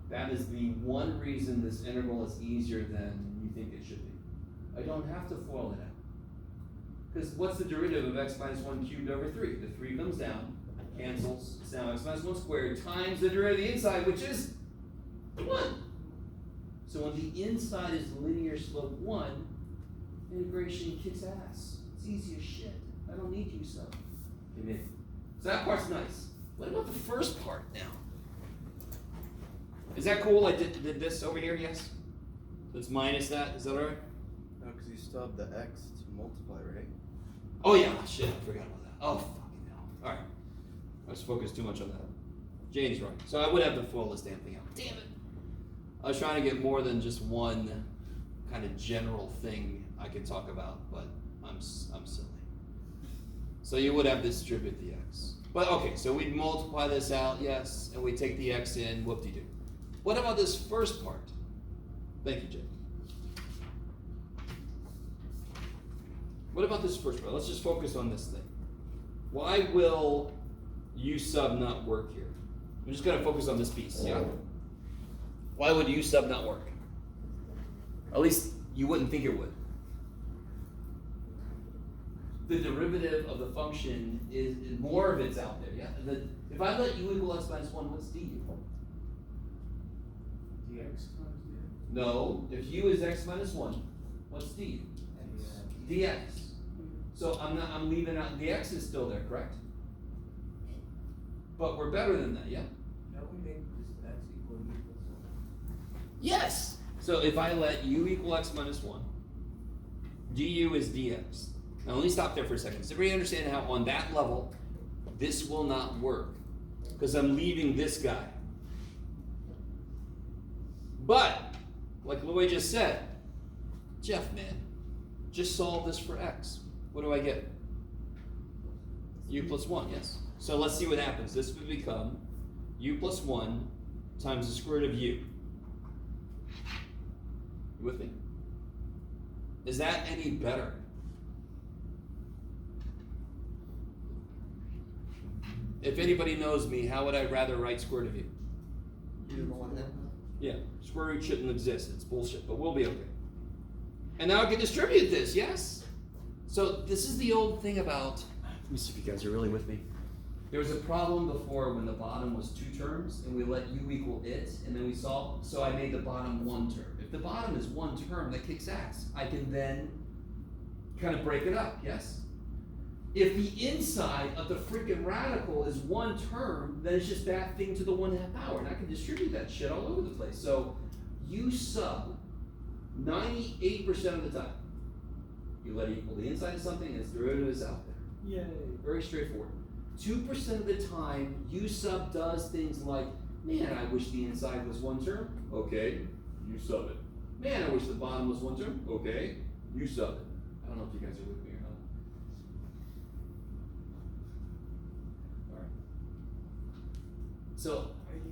That is the one reason this integral is easier than you think it should be. I don't have to FOIL it out. Because what's the derivative of x minus 1 cubed over 3? The 3 comes down, cancels. It's now x minus 1 squared times the derivative of the inside, which is 1. So when the inside is linear slope 1, integration kicks ass. It's easy as shit. I don't need you sub. Amen. So that part's nice. What about the first part now? Is that cool? I did this over here, yes? Let's minus that. Is that all right?
No, because you still have the x to multiply, right?
Oh yeah, shit, I forgot about that. Oh, fucking hell. All right. I was focused too much on that. Jane's right. So I would have to FOIL this damn thing out. Damn it. I was trying to get more than just one kind of general thing I could talk about, but I'm silly. So you would have to distribute the x. But okay, so we'd multiply this out, yes, and we take the x in, whoop-de-doo. What about this first part? Thank you, Jake. What about this first part? Let's just focus on this thing. Why will u sub not work here? I'm just going to focus on this piece, yeah? Why would u sub not work? At least you wouldn't think it would. The derivative of the function is more of it's out there, yeah? If I let u equal x minus 1, what's du?
dx times dx.
No, if u is x minus 1, what's du? Dx. So I'm leaving out, the x is still there, correct? But we're better than that, yeah?
Now we make this x equal u plus 1.
Yes! So if I let u equal x minus 1, du is dx. Now let me stop there for a second. Does everybody understand how on that level, this will not work? Because I'm leaving this guy. But, like Louis just said, Jeff, man, just solve this for x. What do I get? U plus 1, yes. So let's see what happens. This would become u plus 1 times the square root of u. You with me? Is that any better? If anybody knows me, how would I rather write square root of u?
You don't want that?
Yeah, square root shouldn't exist. It's bullshit, but we'll be okay. And now I can distribute this, yes? So this is the old thing about, let me see if you guys are really with me. There was a problem before when the bottom was 2 terms and we let u equal it and then we solved, so I made the bottom 1 term. If the bottom is 1 term, that kicks ass. I can then kind of break it up, yes? If the inside of the freaking radical is 1 term, then it's just that thing to the 1/2 power, and I can distribute that shit all over the place. So u sub 98% of the time, you let it equal the inside of something, and its derivative is out there.
Yay.
Very straightforward. 2% of the time, u sub does things like, man, I wish the inside was 1 term. Okay, you sub it. Man, I wish the bottom was 1 term. Okay, you sub it. I don't know if you guys are with me or not. All right. So,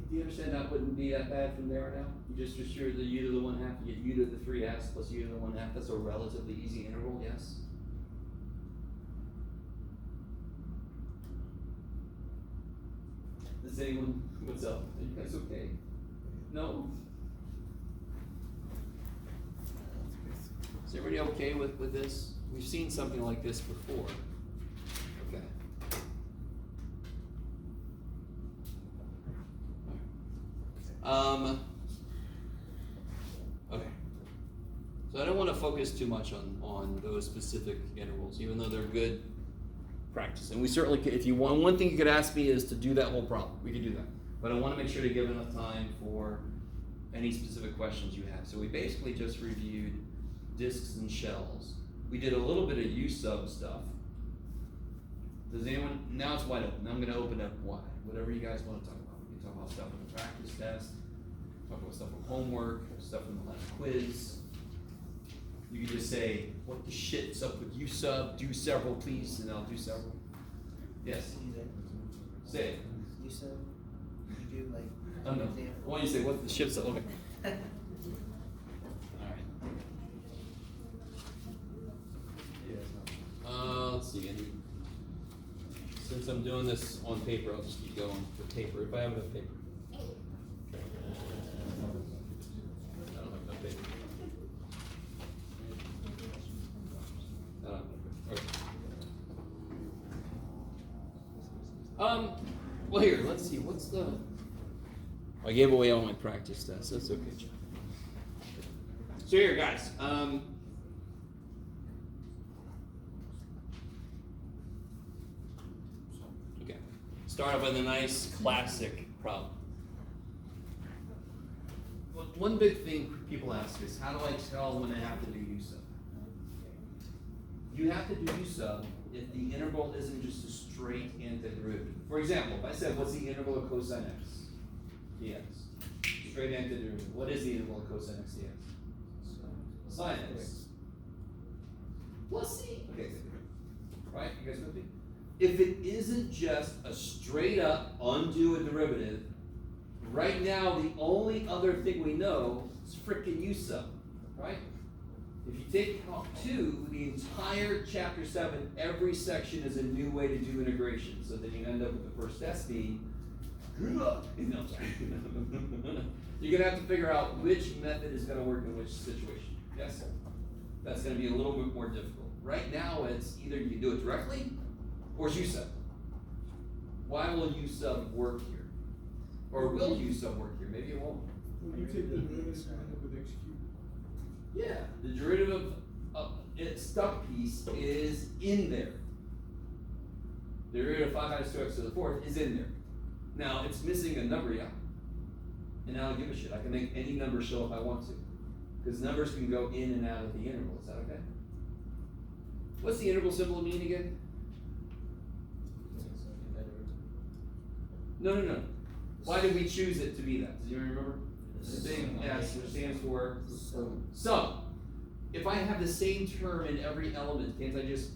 do you understand that wouldn't be that bad from there on out? You just distribute the u to the 1/2, you get u to the 3s plus u to the 1/2. That's a relatively easy integral, yes? Does anyone, what's up? Are you guys okay? No? Is everybody okay with this? We've seen something like this before. Okay. Okay. So I don't want to focus too much on those specific intervals, even though they're good practice. And we certainly could, if you want, one thing you could ask me is to do that whole problem. We could do that. but I want to make sure to give enough time for any specific questions you have. So we basically just reviewed disks and shells. We did a little bit of U-sub stuff. Does anyone, now it's wide open. I'm going to open up wide. Whatever you guys want to talk about. We can talk about stuff in the practice test, talk about stuff from homework, stuff from the last quiz. You can just say, what the shit's up with U-sub? Do several, please, and I'll do several. Yes? Say it.
You said you do like
Oh, no.
example.
Why don't you say, what's the shit's up? Okay. Alright. Let's see. Since I'm doing this on paper, I'll just keep going with paper. If I have enough paper. I don't have enough paper. I don't have enough paper. Okay. Well here, let's see, what's the... I gave away all my practice tests, that's okay, John. So here, guys, okay. Start off with a nice classic problem. One big thing people ask is, how do I tell when I have to do U-sub? You have to do U-sub if the interval isn't just a straight antiderivative. For example, if I said, what's the interval of cosine x dx? Straight antiderivative. What is the interval of cosine x dx? Sine x. Plus c. Okay, right? You guys with me? If it isn't just a straight up undo a derivative, right now the only other thing we know is frickin' U-sub, right? If you take Calc 2, the entire chapter 7, every section is a new way to do integration. So then you end up with the first test being, no, sorry. You're gonna have to figure out which method is gonna work in which situation. Yes? That's gonna be a little bit more difficult. Right now it's either you do it directly or U-sub. Why will U-sub work here? Or will U-sub work here? Maybe it won't.
When you take the derivative, you end up with x cubed.
Yeah, the derivative of its stuck piece is in there. The derivative of 5 minus 2x to the fourth is in there. Now, it's missing a number, yeah. And I don't give a shit. I can make any number show if I want to. Because numbers can go in and out of the interval. Is that okay? What's the interval symbol mean again? No. Why did we choose it to be that? Do you remember? The thing S, which stands for sum. If I have the same term in every element, can't I just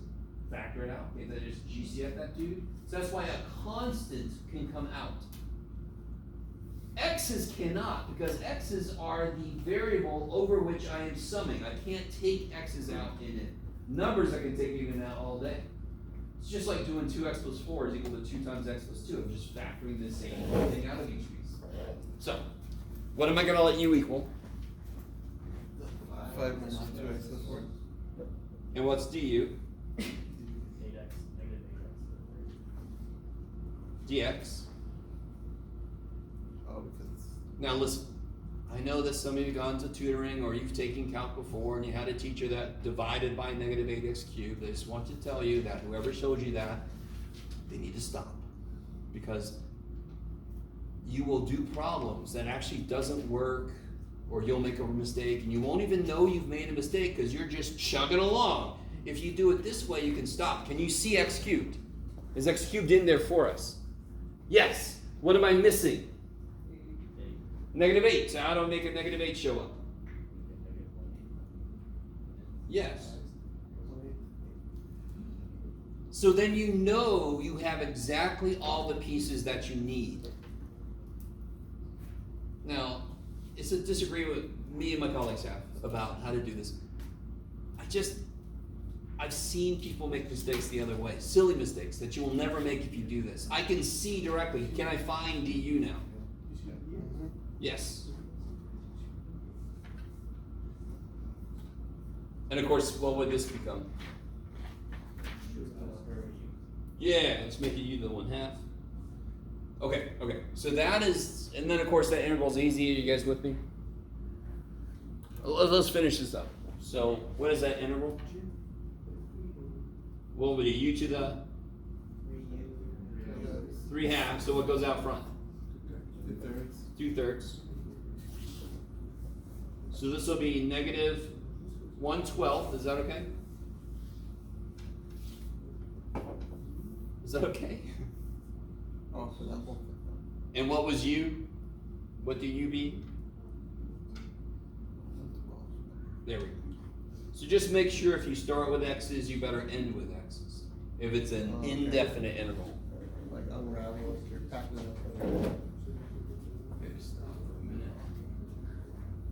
factor it out? Can't I just GCF that dude? So that's why a constant can come out. X's cannot, because X's are the variable over which I am summing. I can't take X's out in it. Numbers I can take in and out all day. It's just like doing 2x plus 4 is equal to 2 times x plus 2. I'm just factoring the same thing out of each piece. So, what am I going to let u equal?
5 minus 2x plus 4.
And what's du?
8x, negative 8x.
Dx.
Oh, because
Now listen, I know that some of you gone to tutoring or you've taken calc before and you had a teacher that divided by negative 8x cubed. I just want to tell you that whoever showed you that, they need to stop. Because you will do problems that actually doesn't work, or you'll make a mistake and you won't even know you've made a mistake because you're just chugging along. If you do it this way, you can stop. Can you see x cubed? Is x cubed in there for us? Yes. What am I missing? Negative 8. So how do I make a negative 8 show up? Yes. So then you know you have exactly all the pieces that you need. Now, it's a disagreement with me and my colleagues have about how to do this. I've seen people make mistakes the other way, silly mistakes that you will never make if you do this. I can see directly. Can I find du now? Yes. And of course, what would this become? Yeah, let's make it u to the 1/2. Okay. So that is, and then of course that interval is easy. Are you guys with me? Let's finish this up. So what is that interval? What would it u to the 3/2? So what goes out front?
2/3.
2/3. So this will be negative 1/12. Is that okay? Is that okay?
Oh, so that won't fit that.
And what was u? What do u be?
12.
There we go. So just make sure if you start with x's, you better end with x's. If it's an
Okay.
indefinite interval.
Like unravel if you're packing it up.
Okay, stop for a minute.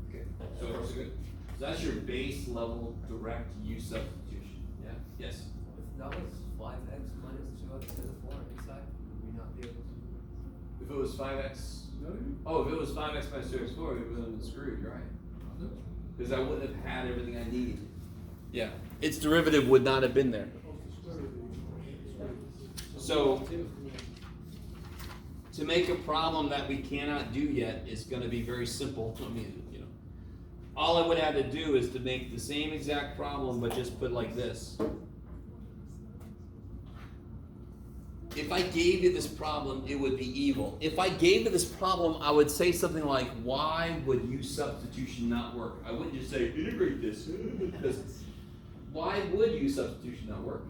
Okay, so far so good. So that's your base level direct u substitution. Yeah? Yes?
If that was 5x minus 2x to the 4 inside, would we not be able to?
If it was 5x, oh, if it was 5x minus 2x4, we would have been screwed, right? Because I wouldn't have had everything I needed. Yeah. Its derivative would not have been there. So, to make a problem that we cannot do yet is going to be very simple. I mean, you know, all I would have to do is to make the same exact problem, but just put like this. If I gave you this problem, it would be evil. If I gave you this problem, I would say something like, why would u substitution not work? I wouldn't just say, integrate this. Because why would u substitution not work?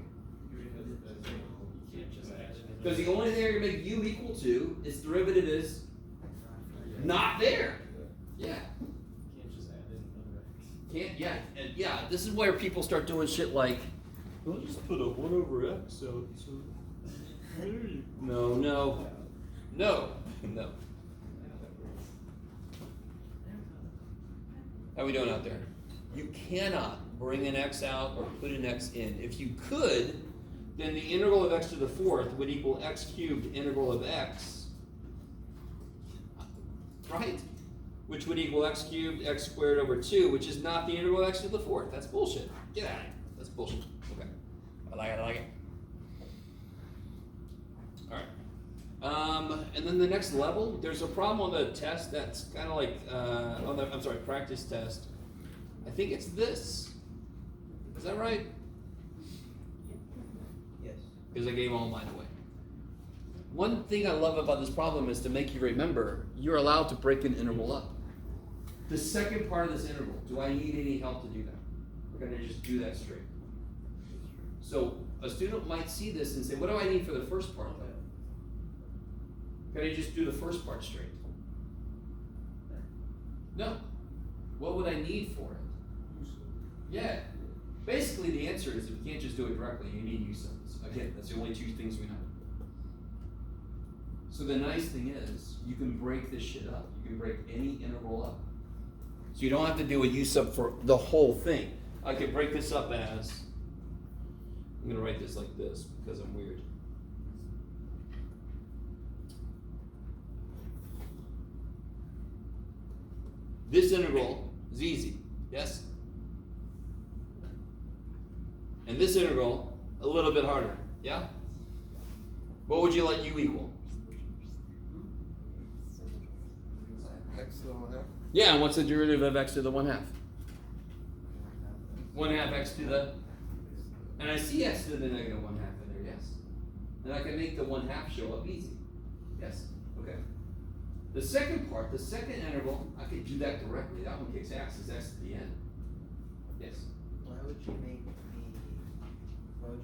Because the only thing you're going to make u equal to, its derivative is not there. Yeah.
Can't just add in another x.
Can't, yeah. And yeah, this is where people start doing shit like, well, just put a 1 over x out. So no, no, no, no. How we doing out there? You cannot bring an x out or put an x in. If you could, then the integral of x to the 4th would equal x cubed integral of x, right? Which would equal x cubed x squared over 2, which is not the integral of x to the 4th. That's bullshit. Get out of here. That's bullshit. Okay. I like it. Alright. And then the next level, there's a problem on the test that's kind of like, practice test. I think it's this. Is that right?
Yes.
Because I gave all mine away. One thing I love about this problem is to make you remember, you're allowed to break an interval up. The second part of this interval, do I need any help to do that? We're going to just do that straight. So a student might see this and say, what do I need for the first part then? Can I just do the first part straight? No. What would I need for it? Yeah. Basically, the answer is if you can't just do it directly, you need u subs. Again, that's the only two things we know. So the nice thing is, you can break this shit up. You can break any interval up. So you don't have to do a u sub for the whole thing. I could break this up as, I'm going to write this like this because I'm weird. This integral is easy, yes? And this integral, a little bit harder, yeah? What would you let u equal?
X to the 1/2.
Yeah, and what's the derivative of x to the 1/2? 1/2 x to the, and I see x to the negative 1/2 in there, yes? And I can make the 1/2 show up easy, yes? Okay. The second part, the second interval, I could do that directly. That one kicks ass, is x to the n. Yes?
Why would you make u equal to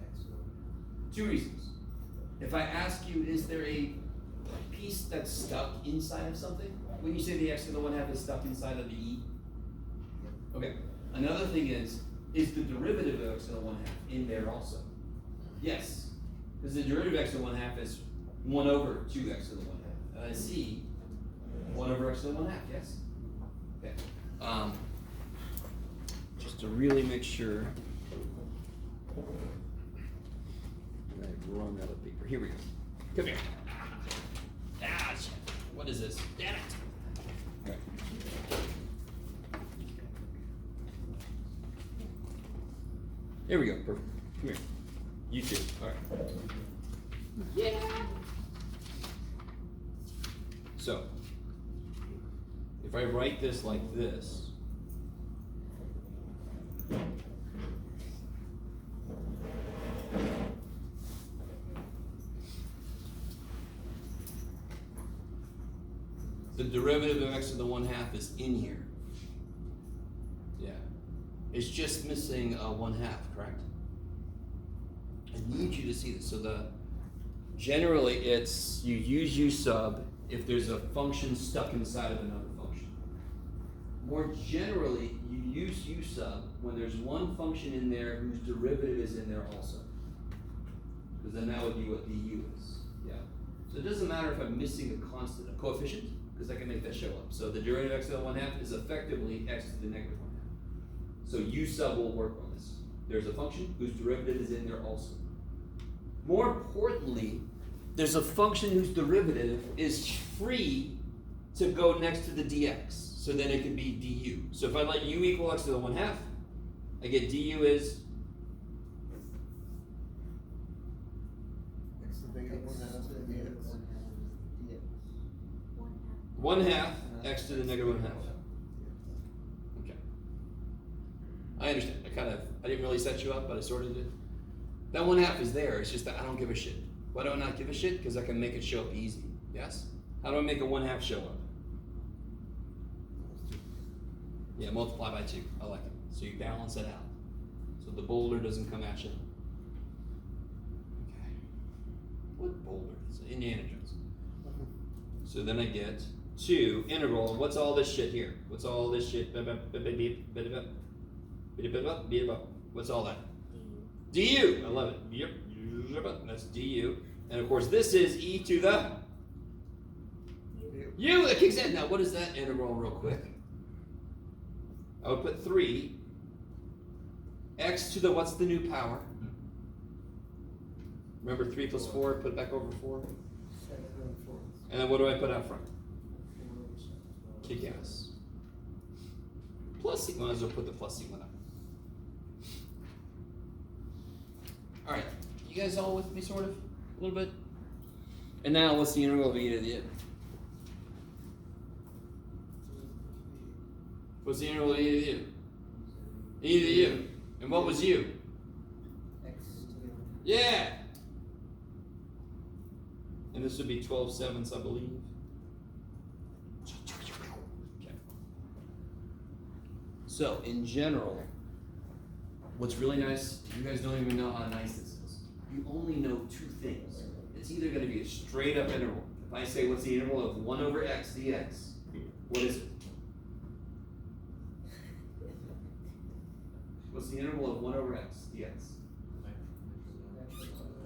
x to the 1/2?
Two reasons. If I ask you, is there a piece that's stuck inside of something? When you say the x to the 1/2 is stuck inside of the e? Okay. Another thing is the derivative of x to the 1/2 in there also? Yes. Because the derivative of x to the 1/2 is 1 over 2x to the 1/2. And I see 1 over x to the 1/2, yes? Okay. Just to really make sure. I've run out of paper. Here we go. Come here. Ah, shit. What is this? Damn it. Okay. Here we go. Perfect. Come here. You too. All right. Yeah. So, if I write this like this, derivative of x to the 1/2 is in here. Yeah. It's just missing a 1/2, correct? I need you to see this. So generally it's, you use u sub if there's a function stuck inside of another function. More generally, you use u sub when there's one function in there whose derivative is in there also. Because then that would be what du is. Yeah. So it doesn't matter if I'm missing a constant, a coefficient, because I can make that show up. So the derivative of x to the 1/2 is effectively x to the negative 1/2. So u sub will work on this. There's a function whose derivative is in there also. More importantly, there's a function whose derivative is free to go next to the dx. So then it can be du. So if I let u equal x to the 1/2, I get du is
X to the negative 1/2 dx.
1/2 x to the negative 1/2. Okay. I understand. I didn't really set you up, but I sort of did. That 1/2 is there. It's just that I don't give a shit. Why do I not give a shit? Because I can make it show up easy. Yes? How do I make a 1/2 show up? Yeah, multiply by 2. I like it. So you balance it out. So the boulder doesn't come at you. Okay. What boulder? It's Indiana Jones. So then I get 2 integral. What's all this shit here? What's all this shit? What's all that? Du. I love it. Yep. That's du. And of course this is e to the u. It kicks in. Now what is that integral real quick? I would put 3 x to the, what's the new power? Remember 3 plus 4, put it back over 4.
7 and 4.
And then what do I put out front? Kick ass. Plus, might as well put the plus sigma up. Alright, you guys all with me, sort of? A little bit? And now, what's the integral of e to the u? What's the integral of e to the u? E to the u. And what was u?
X to the
Yeah! And this would be 12/7, I believe. Okay. So, in general, what's really nice, you guys don't even know how nice this is. You only know 2 things. It's either going to be a straight up integral. If I say what's the integral of 1 over x dx, what is it? What's the interval of 1 over x dx?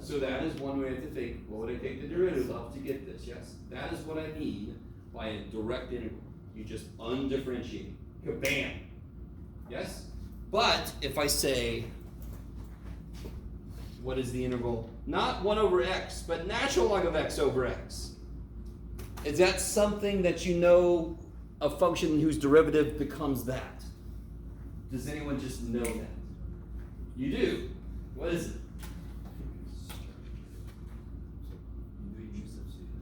So that is one way to think. What would I take the derivative of to get this? Yes? That is what I mean by a direct integral. You just undifferentiate. Kabam! Yes? But if I say, what is the interval? Not 1 over x, but natural log of x over x. Is that something that you know a function whose derivative becomes that? Does anyone just know that? You do. What is it?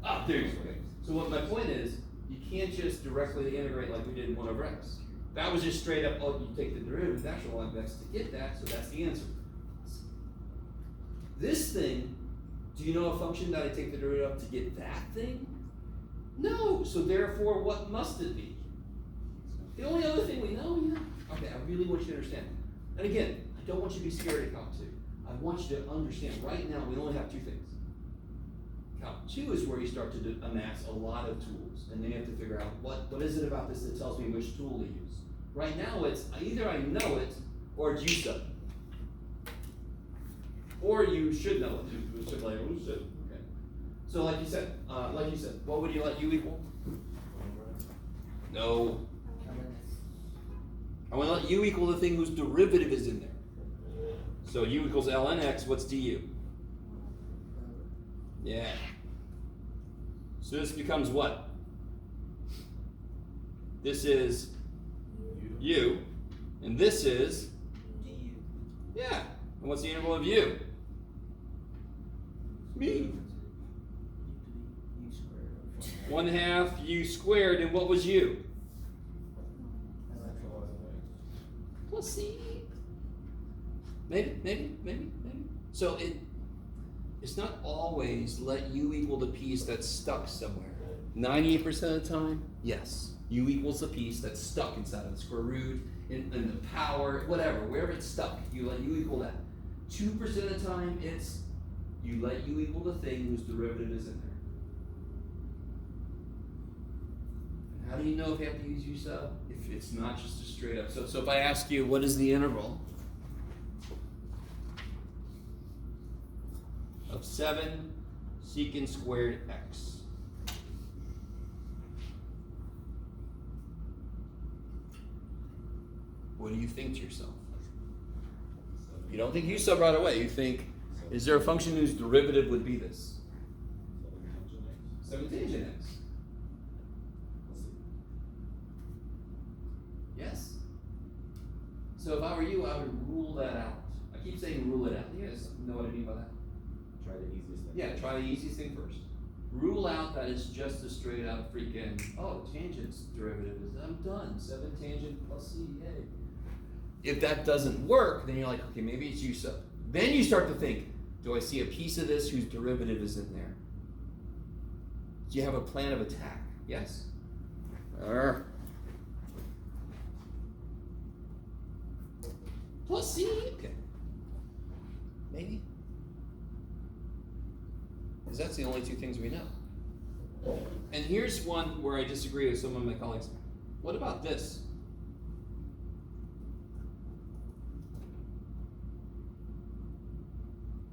Ah, there you go. Okay. So what my point is, you can't just directly integrate like we did in 1 over x. That was just straight up, oh, you take the derivative of natural log of x to get that, so that's the answer. This thing, do you know a function that I take the derivative of to get that thing? No, so therefore what must it be? The only other thing we know, okay, I really want you to understand. And again, I don't want you to be scared to count 2. I want you to understand, right now we only have 2 things. Count 2 is where you start to amass a lot of tools, and then you have to figure out what is it about this that tells me which tool to use. Right now it's either I know it, or it's you sub. Or you should know it. You should like, who should? Okay. So like you said, what would you let u equal? No. I want to let u equal the thing whose derivative is in there. So u equals ln x, what's du? Yeah. So this becomes what? This is u, and this is
du.
yeah. And what's the interval of u? Me.
U squared.
1/2 u squared, and what was u? Plus c. Maybe. So it's not always let u equal the piece that's stuck somewhere. 98% of the time, yes. U equals the piece that's stuck inside of the square root, in the power, whatever, wherever it's stuck, you let U equal that. 2% of the time, it's you let U equal the thing whose derivative is in there. And how do you know if you have to use U sub? If it's not just a straight up. So if I ask you, what is the integral of 7 secant squared x? What do you think to yourself? You don't think U sub right away. You think, is there a function whose derivative would be this? 7 tangent x. Yes? So if I were you, I would rule that out. I keep saying rule it out. You guys know what I mean by that?
Try the easiest thing.
Yeah, try the easiest thing first. Rule out that it's just a straight up freaking, oh, tangent's derivative is, I'm done. 7 tangent plus c, yay. If that doesn't work, then you're like, okay, maybe it's U sub. Then you start to think, do I see a piece of this whose derivative is in there? Do you have a plan of attack? Yes? Plus C? Okay. Maybe. Because that's the only two things we know. And here's one where I disagree with some of my colleagues. What about this?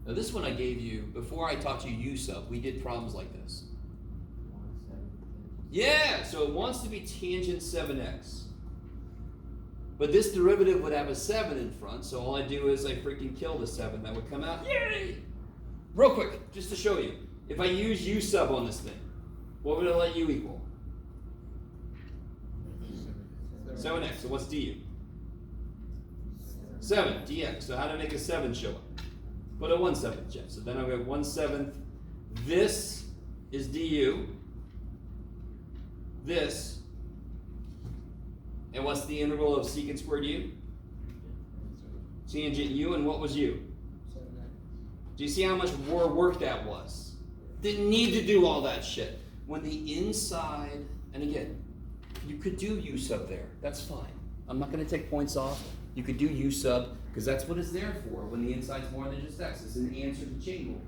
Now this one I gave you, before I taught you U sub, we did problems like this.
1/7.
Yeah, so it wants to be tangent 7x. But this derivative would have a 7 in front, so all I do is I freaking kill the 7. That would come out. Yay! Real quick, just to show you. If I use U sub on this thing, what would it let U equal? 7x, so what's du? 7, dx. So how to make a 7 show up? Put a 1/7, Jeff. So then I'll get 1/7. This is du. This. And what's the integral of secant squared u? Tangent u, and what was u?
7x.
Do you see how much more work that was? Didn't need to do all that shit. When the inside, and again, you could do u sub there. That's fine. I'm not going to take points off. You could do u sub, because that's what it's there for. When the inside's more than just x, it's an answer to chain rule.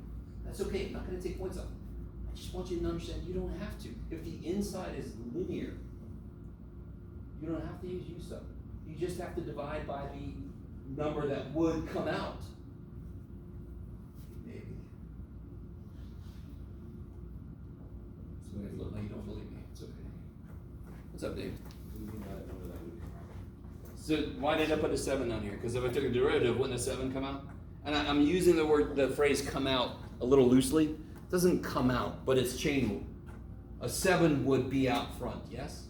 That's okay. I'm not going to take points off. I just want you to understand you don't have to. If the inside is linear, you don't have to use u sub. You just have to divide by the number that would come out. Maybe. So it look like you don't believe me. It's okay. What's up, Dave? So why did I put a 7 on here? Because if I took a derivative, wouldn't a 7 come out? And I'm using the phrase come out a little loosely. It doesn't come out, but it's chain rule. A 7 would be out front, yes?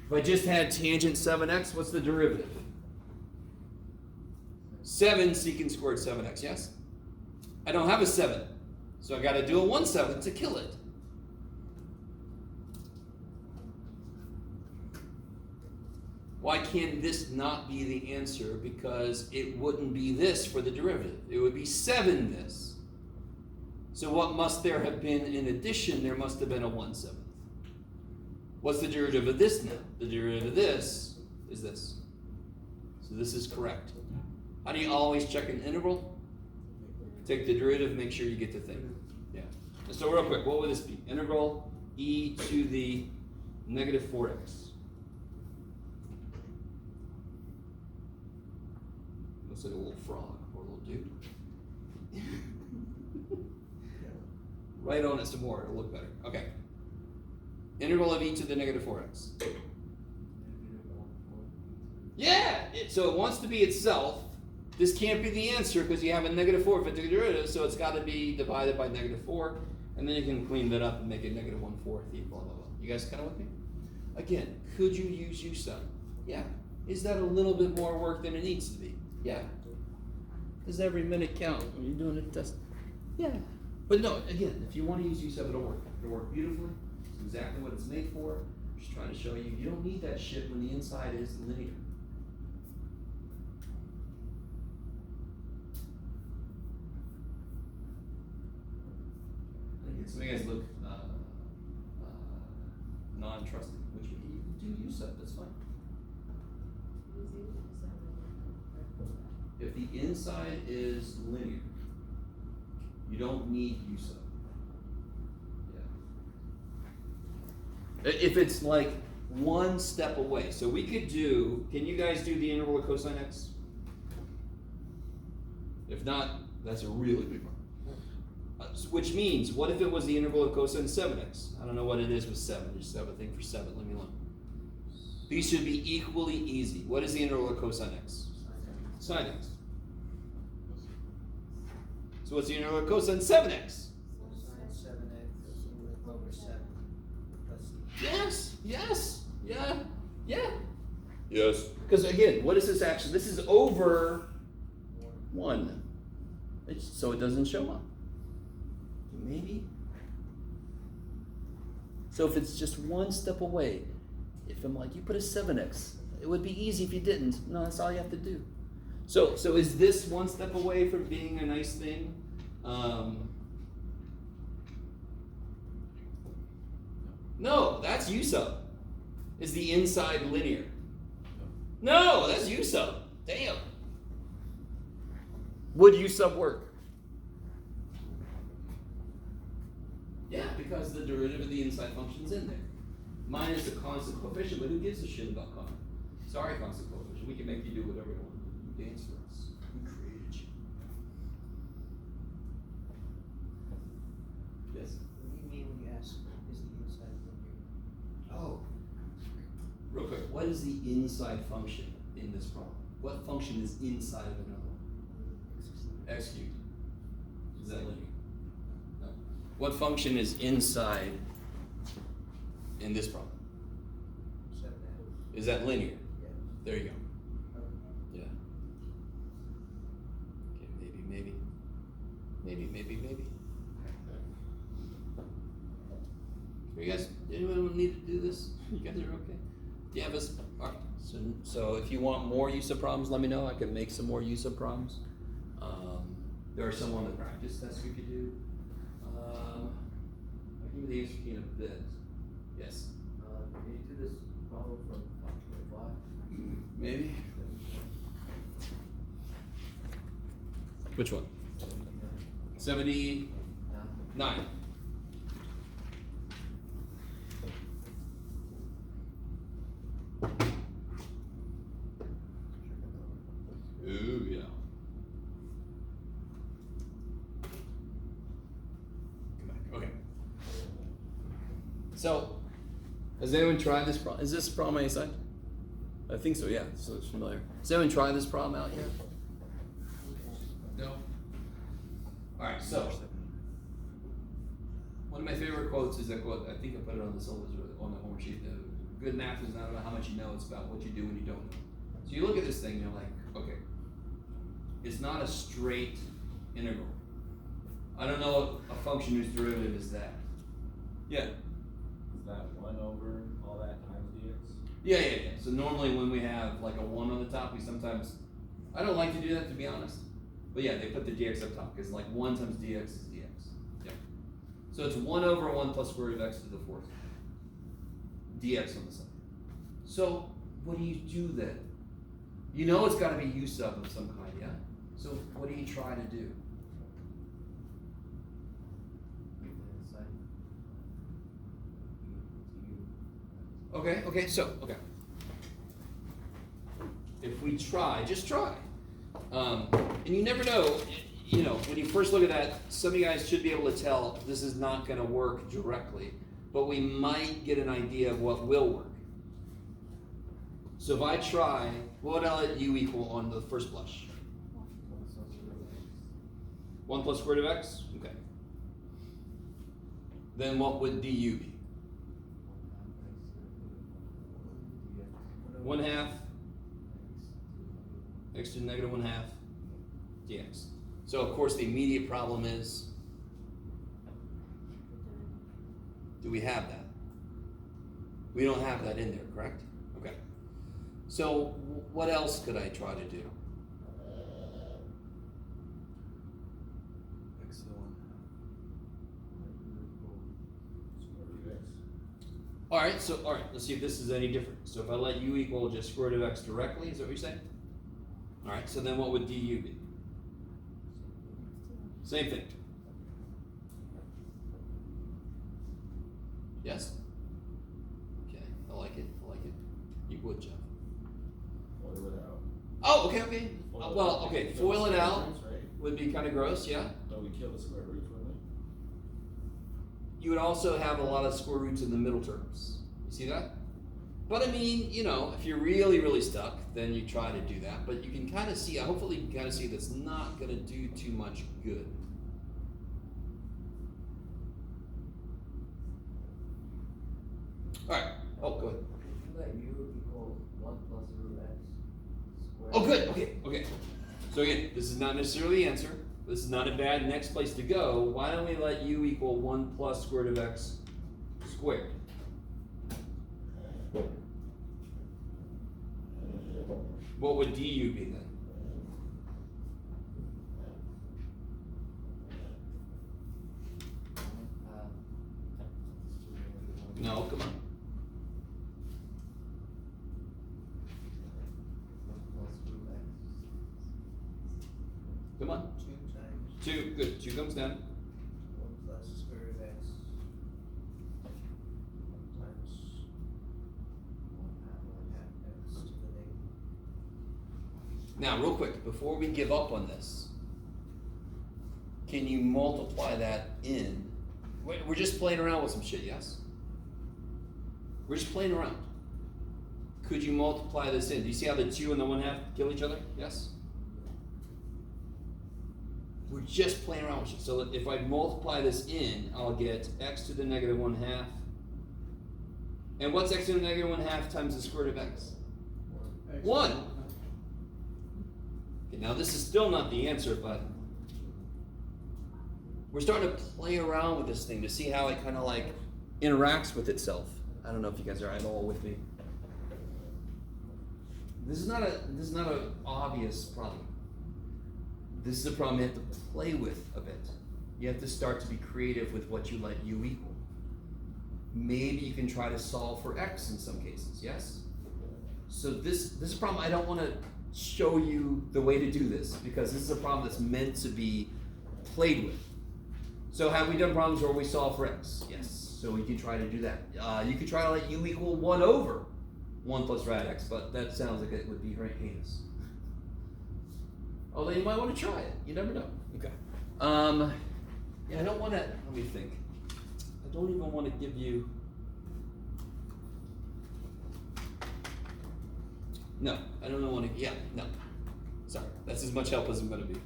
If I just had tangent 7x, what's the derivative? 7 secant squared 7x, yes? I don't have a 7, so I got to do a 1/7 to kill it. Why can this not be the answer? Because it wouldn't be this for the derivative. It would be 7 this. So what must there have been in addition? There must have been a 1/7. What's the derivative of this now? The derivative of this is this. So this is correct. How do you always check an integral? Take the derivative, make sure you get the thing. Yeah. So real quick, what would this be? Integral e to the negative 4x. Looks like a little frog or a little dude. Write on it some more, it'll look better. Okay. Integral of e to the negative 4x. Yeah! So it wants to be itself. This can't be the answer because you have a negative 4 if it's a derivative, so it's got to be divided by negative 4, and then you can clean that up and make it negative 1/4 e blah blah blah. You guys kind of with me? Again, could you use u sub? Yeah. Is that a little bit more work than it needs to be? Yeah. Does every minute count when you're doing a test? Yeah. But no, again, if you want to use u sub, it'll work. It'll work beautifully. It's exactly what it's made for. I'm just trying to show you, you don't need that shit when the inside is linear. Some of you guys look sub, that's fine. If the inside is linear, you don't need u sub. Yeah. If it's like one step away, so we could do, can you guys do the integral of cosine x? If not, that's a really big one. Which means, what if it was the integral of cosine 7x? I don't know what it is with 7, just have a thing for 7, leave me alone. These should be equally easy. What is the integral of cosine x? Sine x. So what's the integral of cosine 7x?
Cosine 7x over 7 plus
Yes, yes, yeah, yeah. Yes. Because again, what is this action? This is over 1. So it doesn't show up. Maybe. So if it's just one step away, if I'm like, you put a 7x, it would be easy if you didn't. No, that's all you have to do. So is this one step away from being a nice thing? No, that's u sub. Is the inside linear? No, that's u sub. Damn. Would u sub work? Yeah, because the derivative of the inside function's in there. Minus the constant coefficient, but who gives a shit about constant? Sorry, constant coefficient. We can make you do whatever you want. You dance for us. Who created you? Yes?
What do you mean when you ask, is the inside linear?
Oh. Real quick, what is the inside function in this problem? What function is inside of another one? X cubed. Is that linear? No. What function is inside in this problem?
7x.
Is that linear?
Yeah.
There you go.
Okay.
Yeah. Okay, maybe. You guys, anyone need to do this? You guys are okay? Do you have us? All right. So if you want more use of problems, let me know. I can make some more use of problems. There are some on the practice test we could do. I'll give you the answer key in a bit. Yes.
Can you do this problem from 5.5?
Maybe. Which one? 79. Ooh, yeah. Come back. Okay. So, has anyone tried this problem? Is this problem any side? I think so, yeah. So it's familiar. Has anyone tried this problem out yet? No? Alright, so. One of my favorite quotes is that quote, I think I put it on the syllabus or on the homework sheet. Good math is not about how much you know, it's about what you do when you don't know. So you look at this thing and you're like, okay, it's not a straight integral. I don't know a function whose derivative is that. Yeah.
Is that 1 over all that times dx?
Yeah. So normally when we have like a 1 on the top, we sometimes, I don't like to do that to be honest. But yeah, they put the dx up top because like 1 times dx is dx. Yeah. So it's 1 over 1 plus square root of x to the 4th. Dx on the side. So what do you do then? You know it's got to be u sub of some kind, yeah? So what do you try to do? Okay, so, if we try, just try. And you never know, you know, when you first look at that, some of you guys should be able to tell this is not going to work directly, but we might get an idea of what will work. So if I try, what would I let u equal on the first blush? 1 plus square root of x? Okay. Then what would du be? 1/2 x to the negative 1/2 dx. So of course the immediate problem is, do we have that? We don't have that in there, correct? Okay. So what else could I try to do?
X to the 1/2. Square root of x.
Alright, let's see if this is any different. So if I let u equal just square root of x directly, is that what you're saying? Alright, so then what would du be? Same thing. Yes? Okay, I like it. You would, Jeff.
Foil it out.
Oh, okay. Well, okay, foil it out
Right?
would be kind of gross, yeah?
Don't we kill the square roots, wouldn't we?
You would also have a lot of square roots in the middle terms. You see that? But I mean, you know, if you're really, really stuck, then you try to do that. But you can kind of see, hopefully you can kind of see that's not going to do too much good. Alright. Oh, go ahead.
If you let u equal 1 plus root x squared.
Oh, good. Okay. So again, this is not necessarily the answer. This is not a bad next place to go. Why don't we let u equal 1 plus square root of x squared? What would du be then? No, come on.
1 plus root x.
Come on.
2 times
2, good. 2 comes down.
1 plus square root of x times 1 half x to the negative.
Now, real quick, before we give up on this, can you multiply that in? We're just playing around with some shit, yes? We're just playing around. Could you multiply this in? Do you see how the 2 and the 1 half kill each other? Yes? We're just playing around with shit. So if I multiply this in, I'll get x to the negative 1 half. And what's x to the negative 1 half times the square root of x? 1. Okay, now this is still not the answer, but we're starting to play around with this thing to see how it kind of like interacts with itself. I don't know if you guys are at all with me. This is not an obvious problem. This is a problem you have to play with a bit. You have to start to be creative with what you let u equal. Maybe you can try to solve for x in some cases, yes? So this is a problem I don't want to show you the way to do this because this is a problem that's meant to be played with. So have we done problems where we solve for x? Yes. So we can try to do that. You could try to let u equal 1 over 1 plus rad x, but that sounds like it would be heinous. Although you might want to try it. You never know. Okay. Yeah, I don't want to, let me think. I don't even want to give you, no, I don't want to, yeah, no. Sorry, that's as much help as I'm going to be.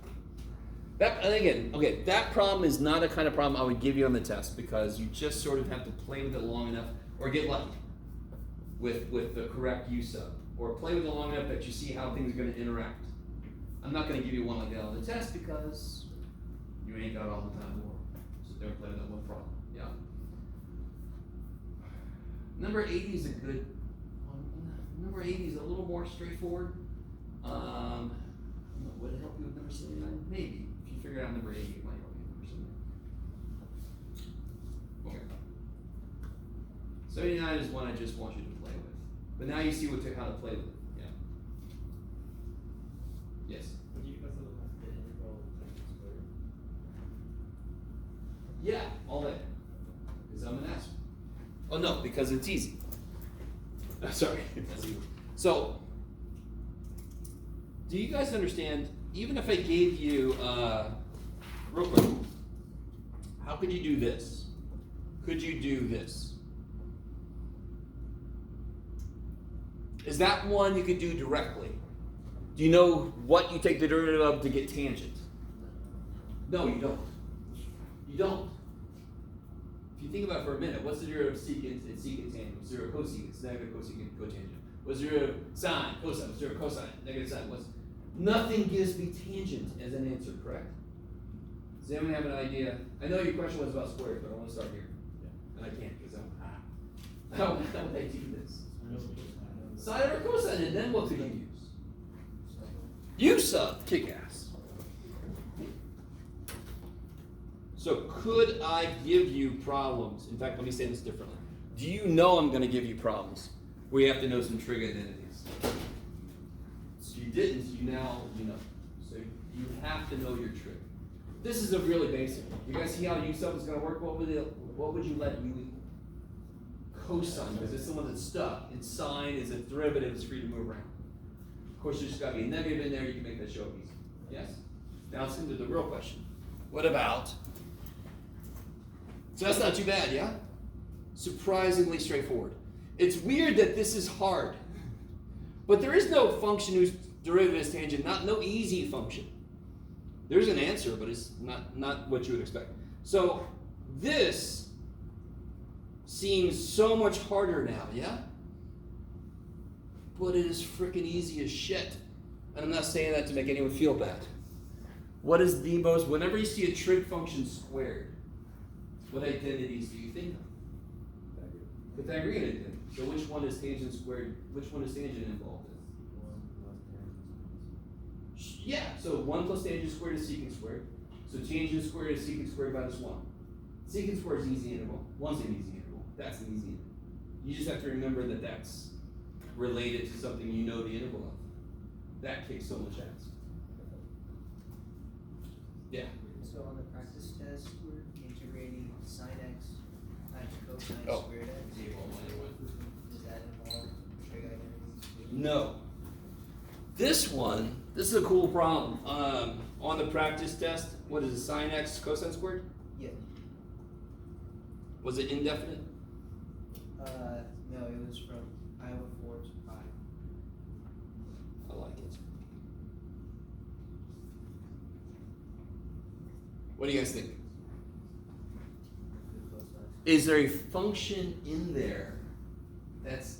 That, and again, okay, that problem is not a kind of problem I would give you on the test because you just sort of have to play with it long enough or get lucky with the correct use of, or play with it long enough that you see how things are going to interact. I'm not going to give you one like that on the test because you ain't got all the time or sit there and play with that one problem. Yeah. Number 80 is a good one. Number 80 is a little more straightforward. Would it help you with number 79? Maybe. If you figure out number 80, it might help you with number 79. Okay. 79 is one I just want you to play with. But now you see how to play with it. Yeah. Yes?
Would you consider the integral times squared?
Yeah, all day. Because I'm an asshole. Oh no, because it's easy. Sorry, that's easy. So, do you guys understand, even if I gave you, real quick, how could you do this? Could you do this? Is that one you could do directly? Do you know what you take the derivative of to get tangent? No, you don't. You don't. If you think about it for a minute, what's the derivative of secant and secant tangent? What's the derivative of cosecant? It's negative cosecant cotangent. What's the derivative of sine, cosine? What's the derivative of cosine? Negative sine. Nothing gives me tangent as an answer, correct? Does anyone have an idea? I know your question was about squares, but I want to start here. Yeah. And I can't because how would I do this? Sine or cosine, and then what could you use? U sub, kick ass. So could I give you problems? In fact, let me say this differently. Do you know I'm going to give you problems? We have to know some trig identities. So you didn't, you now you know. So you have to know your trig. This is a really basic one. You guys see how u sub is going to work? What would you let u equal? Cosine, because it's the one that's stuck. And sine is a derivative, it's free to move around. Of course, there's got to be a negative in there, you can make that show up easy. Yes? Now let's into the real question. What about? So that's not too bad, yeah? Surprisingly straightforward. It's weird that this is hard. But there is no function whose derivative is tangent, no easy function. There's an answer, but it's not what you would expect. So this seems so much harder now, yeah? But it is freaking easy as shit. And I'm not saying that to make anyone feel bad. What is the most, whenever you see a trig function squared, what identities do you think of? Pythagorean identity. So which one is tangent squared, which one is tangent involved in? Yeah, so 1 plus tangent squared is secant squared. So tangent squared is secant squared minus 1. Secant squared is easy interval. 1's an easy interval. That's an easy interval. You just have to remember that that's related to something you know the interval of. That kicks so much ass. Yeah.
So on the practice test, we're integrating sin x times cosine
Oh.
squared x. Does that involve trig identities too?
No. This one, this is a cool problem. On the practice test, what is it, sin x cosine squared?
Yeah.
Was it indefinite?
No, it was from pi over 4 to pi.
I like it. What do you guys think? Is there a function in there that's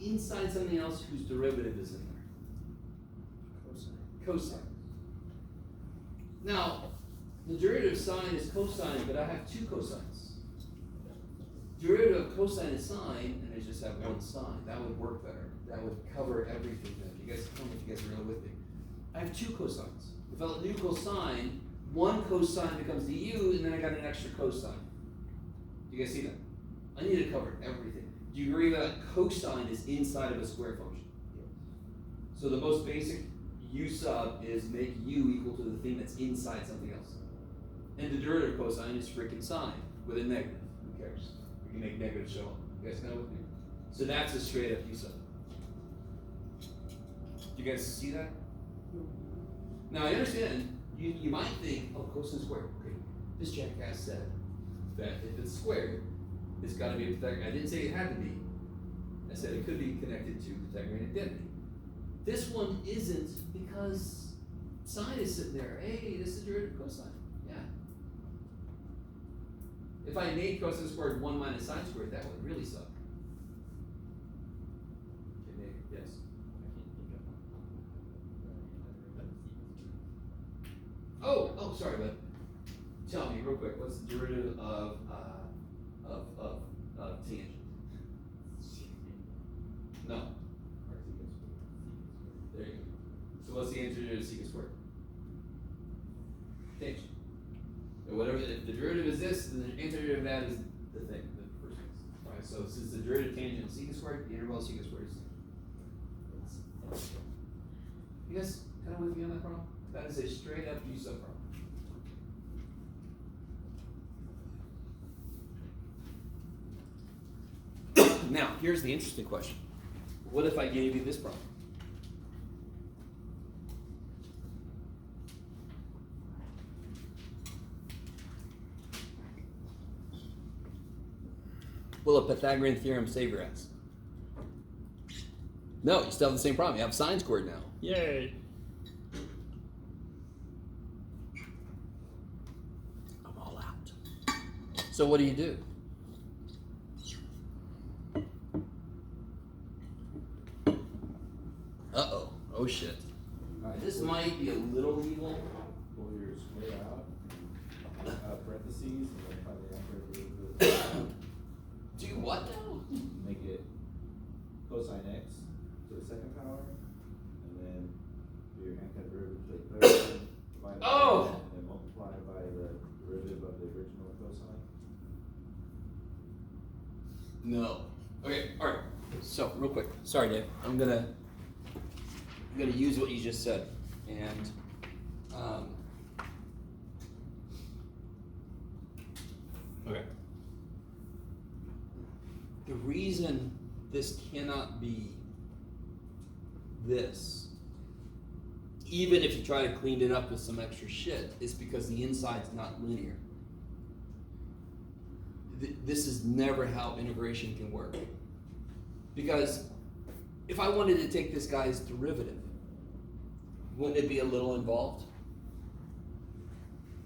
inside something else whose derivative is in there?
Cosine.
Cosine. Now, the derivative of sine is cosine, but I have two cosines. Derivative of cosine is sine, and I just have one sine. That would work better. That would cover everything then. You guys, I don't know if you guys are really with me. I have two cosines. If I let new cosine, one cosine becomes du, and then I got an extra cosine. Do you guys see that? I need to cover everything. Do you agree that cosine is inside of a square function? So the most basic u sub is make u equal to the thing that's inside something else. And the derivative of cosine is freaking sine with a negative. Who cares? We can make negative show up. You guys know with me? So that's a straight up u sub. Do you guys see that? Now I understand, you might think, oh, cosine squared. Okay, this jackass said that if it's squared, it's got to be a Pythagorean. I didn't say it had to be. I said it could be connected to Pythagorean identity. This one isn't because sine is sitting there. Hey, this is derivative of cosine. Yeah. If I made cosine squared 1 minus sine squared, that would really suck. Okay, Nate, yes. Oh, sorry, but tell me real quick, what's the derivative of tangent? No. There you go. So what's the antiderivative of secant squared? Tangent. So whatever, if the derivative is this, then the antiderivative of that is the thing, the first thing. Alright, so since the derivative of tangent is secant squared, the interval of secant squared is. You guys kind of with me on that problem? That is a straight up u sub problem. Now, here's the interesting question. What if I gave you this problem? Will a Pythagorean theorem save your ass? No, you still have the same problem. You have sine squared now. Yay. I'm all out. So what do you do? Uh-oh. Oh shit. Alright, this might be a little evil.
Pull your square out, parentheses, and then probably after
Do what now?
make it cosine x to the second power, and then do your antiderivative to the third, divide by
Oh!
and then multiply by the derivative of the original cosine.
No. Okay, alright. So, real quick. Sorry, Dave. I'm gonna use what you just said. And, okay. The reason this cannot be this, even if you try to clean it up with some extra shit, is because the inside's not linear. This is never how integration can work. Because if I wanted to take this guy's derivative, wouldn't it be a little involved?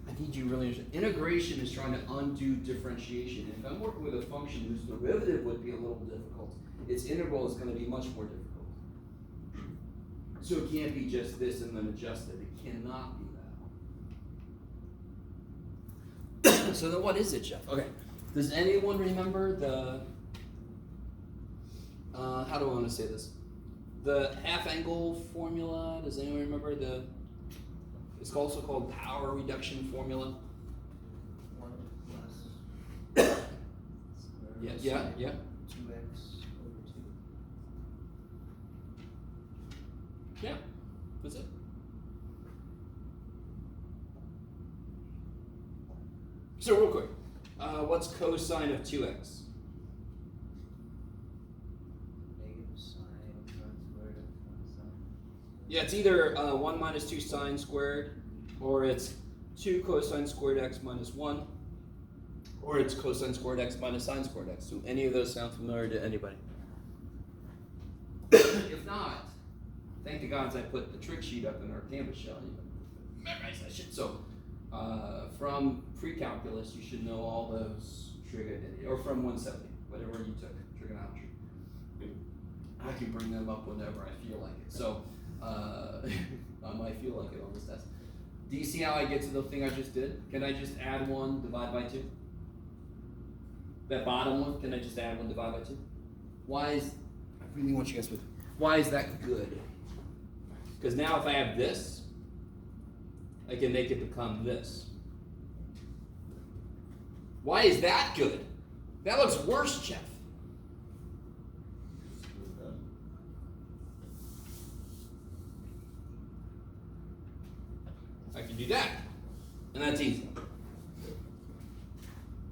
I need you to really understand. Integration is trying to undo differentiation. And if I'm working with a function whose derivative would be a little difficult, its integral is going to be much more difficult. So it can't be just this and then adjust it. It cannot be that. So then what is it, Jeff? Okay. Does anyone remember the, how do I want to say this? The half angle formula? Does anyone remember the, it's also called power reduction formula?
1 plus
Yeah.
2x over 2.
Yeah, that's it. So real quick, what's cosine of 2x?
Negative sine 1 squared of 1 sine.
Yeah, it's either 1 minus 2 sine squared, or it's 2 cosine squared x minus 1, or it's cosine squared x minus sine squared x. Do any of those sound familiar to anybody? If not, thank the gods I put the trick sheet up in our Canvas shell. You memorize that shit. So, from pre-calculus, you should know all those trig identity, or from 170, whatever you took, trigonometry. I can bring them up whenever I feel like it. So, I might feel like it on this test. Do you see how I get to the thing I just did? Can I just add 1, divide by 2? That bottom one, can I just add 1, divide by 2? Why is, I really want you guys with, why is that good? Because now if I have this, I can make it become this. Why is that good? That looks worse, Jeff. I can do that. And that's easy.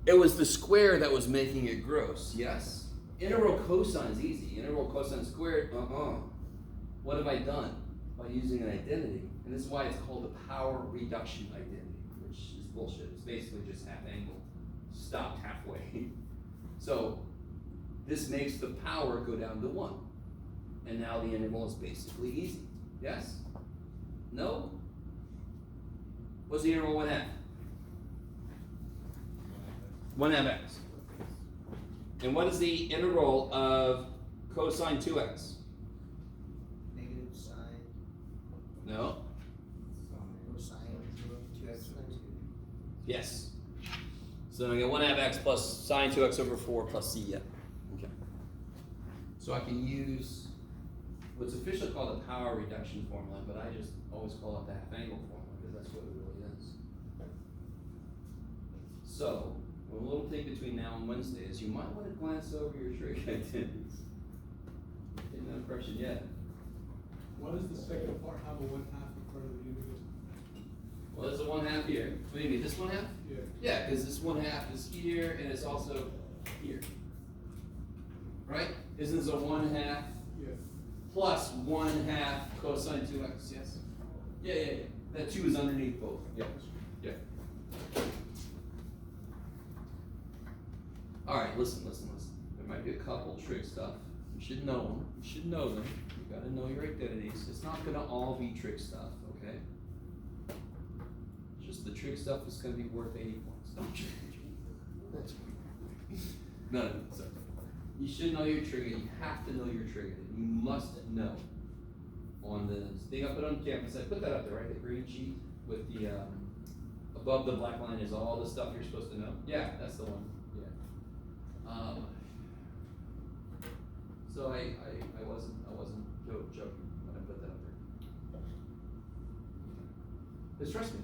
It was the square that was making it gross, yes? Integral cosine is easy. Integral cosine squared, What have I done? By using an identity. And this is why it's called the power reduction identity, which is bullshit. It's basically just half angle, stopped halfway. So this makes the power go down to 1. And now the integral is basically easy. Yes? No? What's the integral 1/2? 1/2 x. And what is the integral of cosine 2x?
Negative sine
No?
cosine 2x over 2.
Yes. So I get 1/2 x plus sine 2x over 4 plus c, yeah. Okay. So I can use what's officially called the power reduction formula, but I just always call it the half angle formula because that's what it really is. So, a little thing between now and Wednesday is you might want to glance over your trig identities. Getting that impression yet.
Why does the second part have a 1/2 in front of the unit?
Well, there's a 1/2 here. What do you mean, this 1/2?
Yeah.
Yeah, because this 1/2 is here and it's also here. Right? Isn't this a 1/2
Yeah.
plus 1/2 cosine 2x? Yes? Yeah. That 2 is underneath both. Yeah. Alright, listen. There might be a couple trig stuff. You should know them. You should know them. You gotta know your identities. It's not gonna all be trig stuff, okay? Just the trig stuff is gonna be worth 80 points. Don't you? No, sorry. You should know your trig. You have to know your trig. You must know. On the thing I put on campus, I put that up there, right? The green sheet with the above the black line is all the stuff you're supposed to know. Yeah, that's the one. Yeah. So I wasn't joking when I put that up there. Because trust me,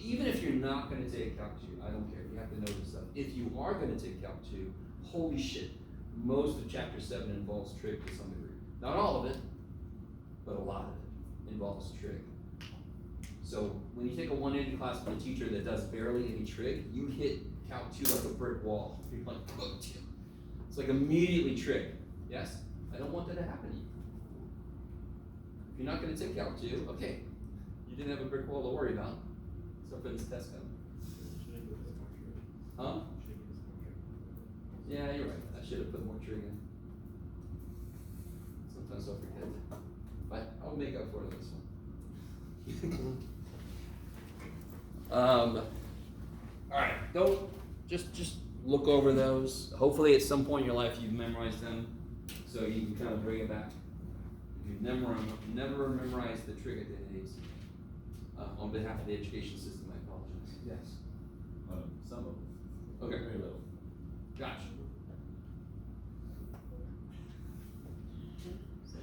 even if you're not going to take Calc 2, I don't care. You have to know this stuff. If you are going to take Calc 2, holy shit, most of chapter 7 involves trig to some degree. Not all of it, but a lot of it involves trig. So when you take a 180 class from a teacher that does barely any trig, you hit Calc 2 like a brick wall. You're like, oh, damn. It's like immediately trig. Yes? I don't want that to happen to you. If you're not going to take Calc 2, okay. You didn't have a brick wall to worry about. Except for this test code. Huh? Yeah, you're right. I should have put more trig in. Sometimes I'll forget. But I'll make up for it on this one. Alright, don't just look over those. Hopefully at some point in your life you've memorized them so you can kind of bring it back. If you've never memorized the trig identities, on behalf of the education system, I apologize. Yes.
Some of them.
Okay.
Very little.
Gotcha.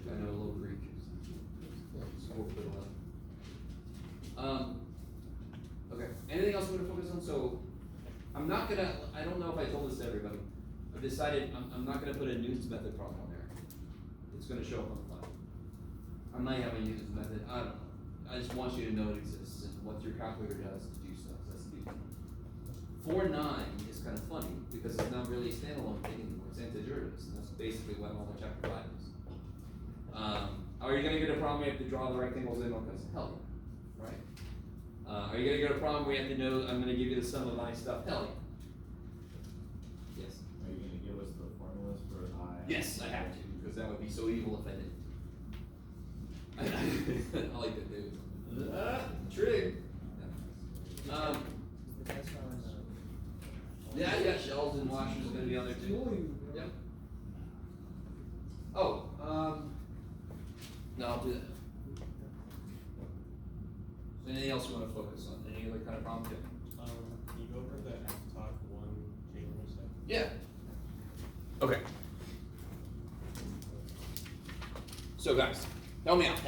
I know a little Greek. School for okay. Anything else we're gonna focus on? So I don't know if I told this to everybody. I've decided I'm not gonna put a Newton's method problem on there. It's gonna show up on the file. I might have a Newton's method. I don't know. I just want you to know it exists and what your calculator does to do stuff. That's the big thing. 4-9 is kind of funny because it's not really a standalone thing anymore. It's antiderivatives, and that's basically what all the chapter 5 is. Are you gonna get a problem where you have to draw the rectangles in? Because hell yeah, right? Are you gonna get a problem where you have to know I'm gonna give you the sum of I stuff? Hell yeah. Yes.
Are you gonna give us the formulas for I?
Yes, I have to, because that would be so evil if I didn't. I like that dude. Trig. Yeah, I got shelves and washers gonna be on there too. Yep. Oh, no, I'll do that. Anything else you wanna focus on? Any other kind of problem?
Can you go over the F-talk 1 January 2nd?
Yeah. Okay. So guys, help me out.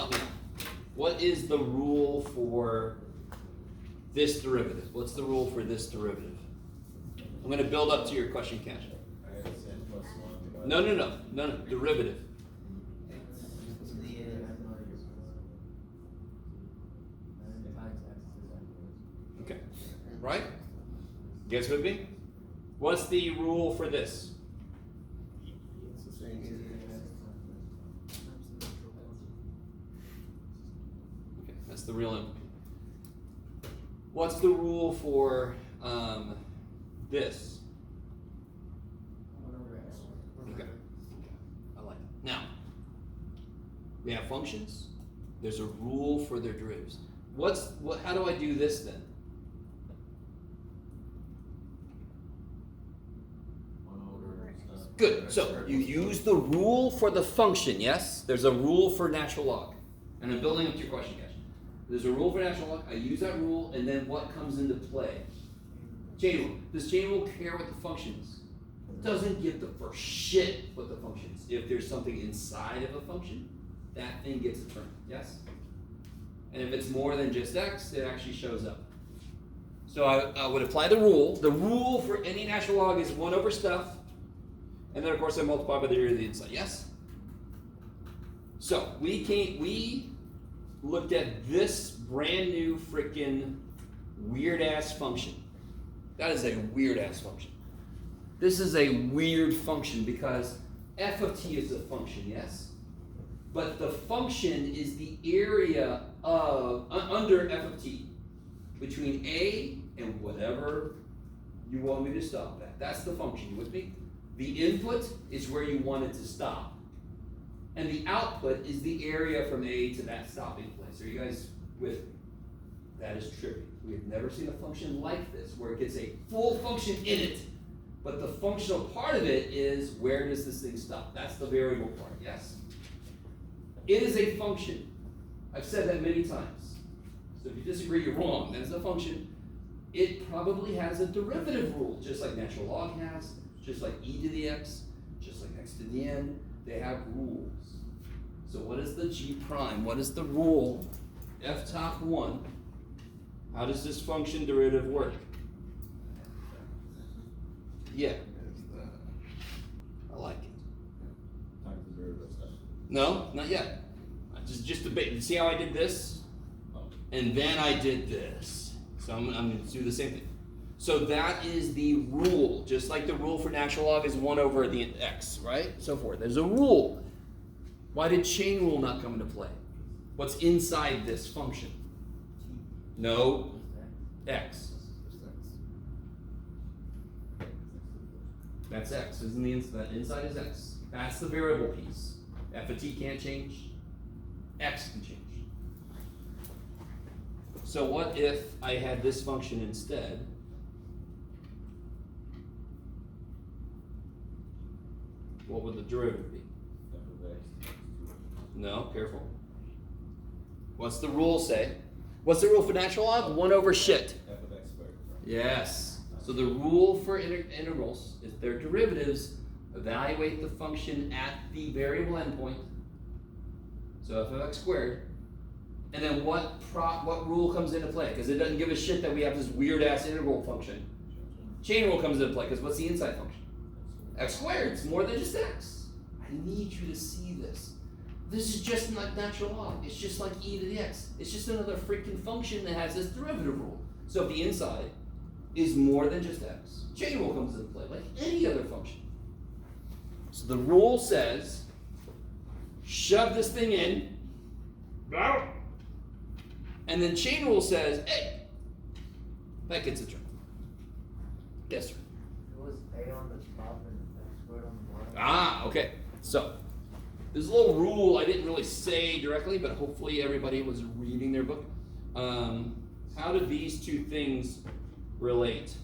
What is the rule for this derivative? What's the rule for this derivative? I'm gonna build up to your question, Cash.
I guess n plus 1.
No, derivative. Okay, right? You guys with me? What's the rule for this?
It's the same.
Okay, that's the real input. What's the rule for this? Okay, I like it. Now, we have functions. There's a rule for their derivatives. How do I do this then?
1 over stuff.
Good. So you use the rule for the function, yes? There's a rule for natural log. And I'm building up to your question, Cash. There's a rule for natural log. I use that rule, and then what comes into play? Chain rule. Does chain rule care what the functions? Doesn't give the first shit what the functions. If there's something inside of a function, that thing gets a term, yes? And if it's more than just x, it actually shows up. So I would apply the rule. The rule for any natural log is 1 over stuff. And then of course I multiply by the area of the inside, yes? So we looked at this brand new freaking weird ass function. That is a weird ass function. This is a weird function because f of t is a function, yes? But the function is the area of, under f of t, between a and whatever you want me to stop at. That's the function, you with me? The input is where you want it to stop. And the output is the area from a to that stopping place. Are you guys with me? That is trippy. We have never seen a function like this, where it gets a full function in it, but the functional part of it is where does this thing stop? That's the variable part, yes? It is a function. I've said that many times. So if you disagree, you're wrong. That is a function. It probably has a derivative rule, just like natural log has, just like e to the x, just like x to the n. They have rules. So what is the g prime? What is the rule? F top 1. How does this function derivative work? Yeah. I like it. No, not yet. Just a bit. See how I did this? And then I did this. So I'm going to do the same thing. So that is the rule. Just like the rule for natural log is 1 over the x, right? So forth. There's a rule. Why did chain rule not come into play? What's inside this function? No, x. That's x. Isn't the inside is x. That's the variable piece. F of t can't change. X can change. So what if I had this function instead? What would the derivative be?
F of x.
No, careful. What's the rule say? What's the rule for natural log? 1 over shit.
F of x squared.
Yes. So the rule for integrals is their derivatives evaluate the function at the variable endpoint. So f of x squared. And then what rule comes into play? Because it doesn't give a shit that we have this weird ass integral function. Chain rule comes into play because what's the inside function? X squared. It's more than just x. I need you to see this. This is just like natural log. It's just like e to the x. It's just another freaking function that has this derivative rule. So if the inside is more than just x, chain rule comes into play like any other function. So the rule says, shove this thing in, and then chain rule says, hey, that gets a turn. Yes, sir.
It was A on the top and X squared on the bottom.
Ah, okay. So, there's a little rule I didn't really say directly, but hopefully everybody was reading their book. How do these two things relate?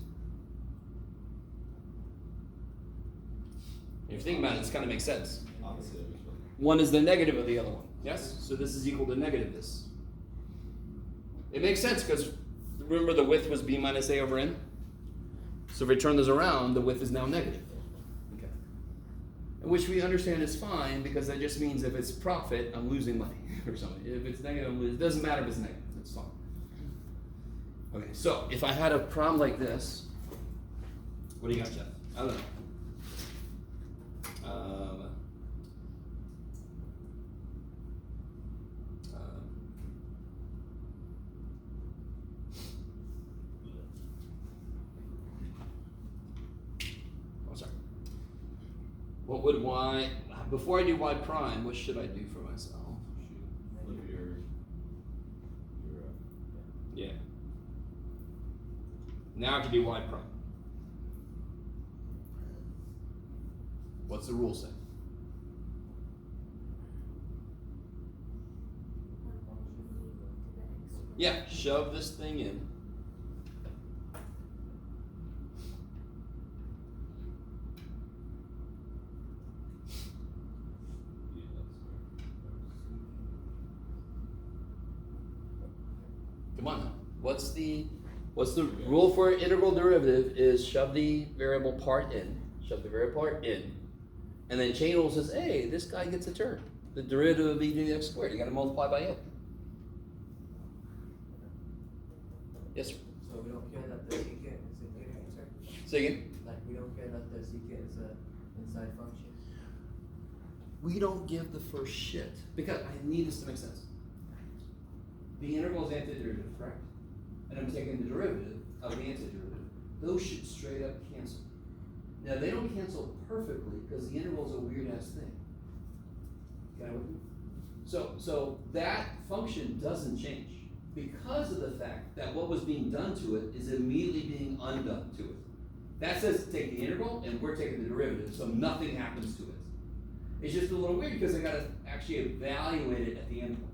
If you think about it, this kind of makes sense.
Opposite of each other.
One is the negative of the other one. Yes? So this is equal to negative this. It makes sense because remember the width was b minus a over n? So if we turn this around, the width is now negative. Okay. Which we understand is fine because that just means if it's profit, I'm losing money or something. If it's negative, I'm losing. It doesn't matter if it's negative. It's fine. Okay, so if I had a problem like this, what do you got, Jeff? I don't know. Oh, sorry. What would y, before I do y prime, what should I do for myself?
Flip your
Yeah. Now I can do y prime. What's the rule say? Yeah, shove this thing in. Come on now. What's the rule for integral derivative is shove the variable part in. Shove the variable part in. And then chain rule says, hey, this guy gets a turn. The derivative of e to the x squared. You gotta multiply by it. Yes, sir.
So we don't care that the secant is a good answer?
Say again?
Like we don't care that the secant is a inside function?
We don't give the first shit. Because I need this to make sense. The integral is antiderivative, correct? And I'm taking the derivative of the antiderivative. Those should straight up cancel. Now they don't cancel perfectly because the integral is a weird ass thing. Okay, with me? So that function doesn't change because of the fact that what was being done to it is immediately being undone to it. That says take the integral and we're taking the derivative, so nothing happens to it. It's just a little weird because I gotta actually evaluate it at the end point.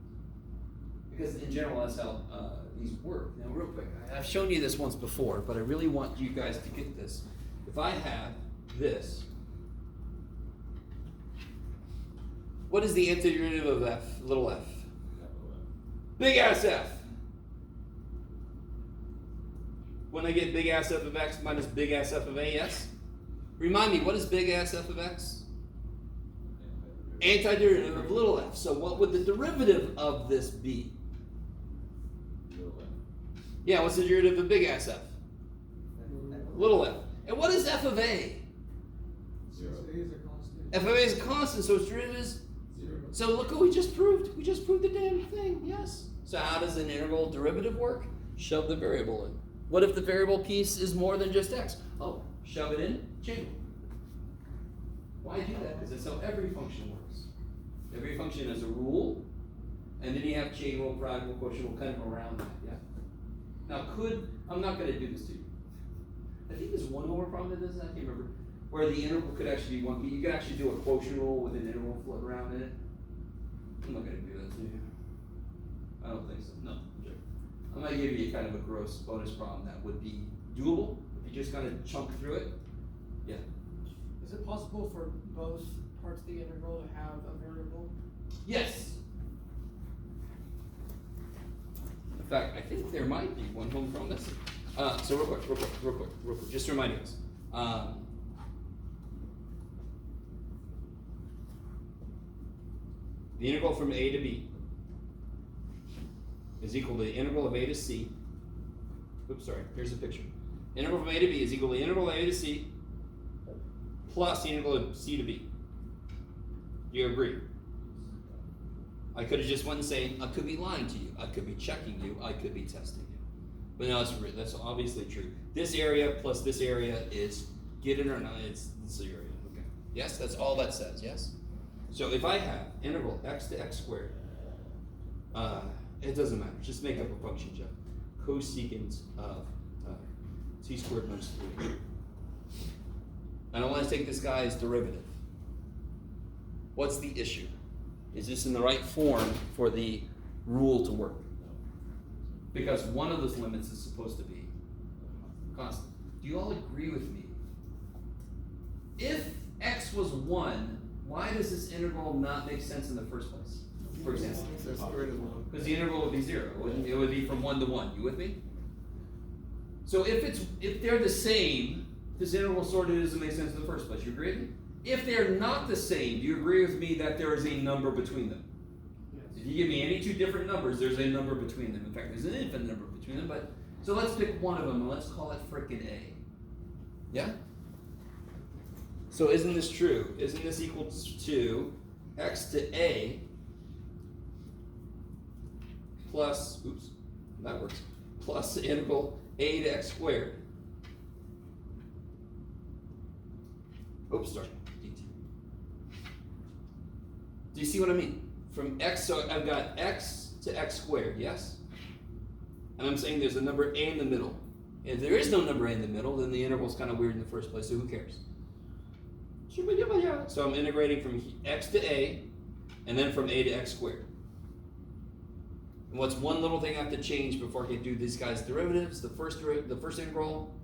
Because in general, that's how these work. Now, real quick, I've shown you this once before, but I really want you guys to get this. If I have this, what is the antiderivative of f, little f? Big ass f. When I get big ass f of x minus big ass f of a, yes? Remind me, what is big ass f of x? Antiderivative of little f. So what would the derivative of this be? Yeah, what's the derivative of big ass f? Little f. And what is f of a?
Since A is a constant.
F of a is a constant, so its derivative is So look what we just proved. We just proved the damn thing, yes. So how does an integral derivative work? Shove the variable in. What if the variable piece is more than just x? Oh, shove it in, chain rule. Why do that? Because that's how every function works. Every function has a rule, and then you have chain rule, product rule, quotient rule, kind of around that, yeah? Now I'm not gonna do this to you. I think there's one more problem that does that, I can't remember. Where the integral could actually be one, you could actually do a quotient rule with an integral float around in it. I'm not gonna do that to you. I don't think so, no, I'm joking. I'm gonna give you kind of a gross bonus problem that would be doable, if you just kind of chunk through it. Yeah.
Is it possible for both parts of the integral to have a variable?
Yes. In fact, I think there might be one home from this. So real quick, just reminding us. The integral from a to b is equal to the integral of a to c. Oops, sorry, here's the picture. Integral from a to b is equal to the integral of a to c plus the integral of c to b. Do you agree? I could have just went and saying, I could be lying to you, I could be checking you, I could be testing you. But no, that's obviously true. This area plus this area is, get it or not, it's this area, okay. Yes, that's all that says, yes? So if I have integral x to x squared, it doesn't matter, just make up a function, Jeff. Cosecant of c squared minus 3. And I want to take this guy's derivative. What's the issue? Is this in the right form for the rule to work? Because one of those limits is supposed to be constant. Do you all agree with me? If x was 1, why does this integral not make sense in the first place? For example, because the integral would be 0. It would be from 1 to 1. You with me? So if they're the same, this integral sort of doesn't make sense in the first place. You agree with me? If they're not the same, do you agree with me that there is a number between them?
Yes.
If you give me any two different numbers, there's a number between them. In fact, there's an infinite number between them, but so let's pick one of them and let's call it frickin' A. Yeah? So isn't this true? Isn't this equal to x to A plus, oops, that works, plus the integral A to x squared? Oops, sorry. Do you see what I mean? From x, so I've got x to x squared, yes? And I'm saying there's a number a in the middle. If there is no number a in the middle, then the integral's kind of weird in the first place, so who cares? So I'm integrating from x to a, and then from a to x squared. And what's one little thing I have to change before I can do these guys' derivatives? The first integral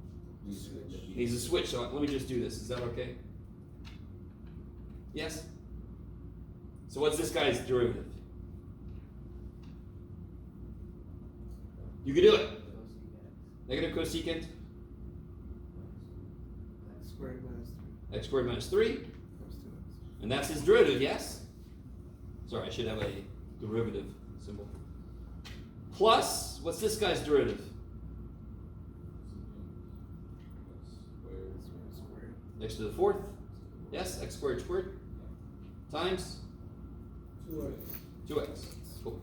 needs a switch, so let me just do this. Is that okay? Yes? So what's this guy's derivative? You can do it. Negative cosecant x squared minus 3. And that's his derivative, yes? Sorry, I should have a derivative symbol. Plus, what's this guy's derivative? X to the 4th. Yes, x squared squared. Times 2x. Cool.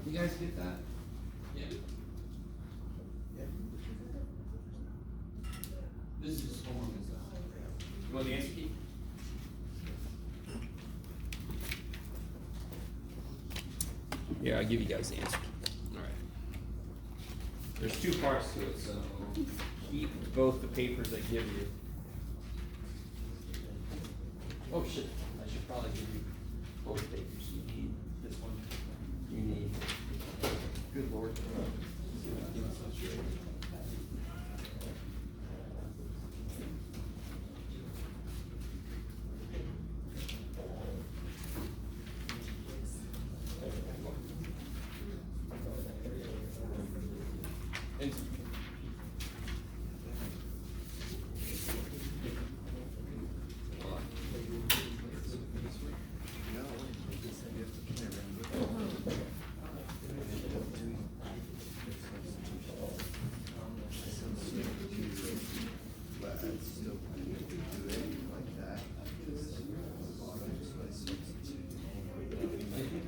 You guys get that? Yeah. This is just homework and stuff. You want the answer key? Yeah, I'll give you guys the answer key. Alright. There's two parts to it, so keep both the papers I give you. Oh shit, I should probably give you both papers. You need this one. You need, good lord.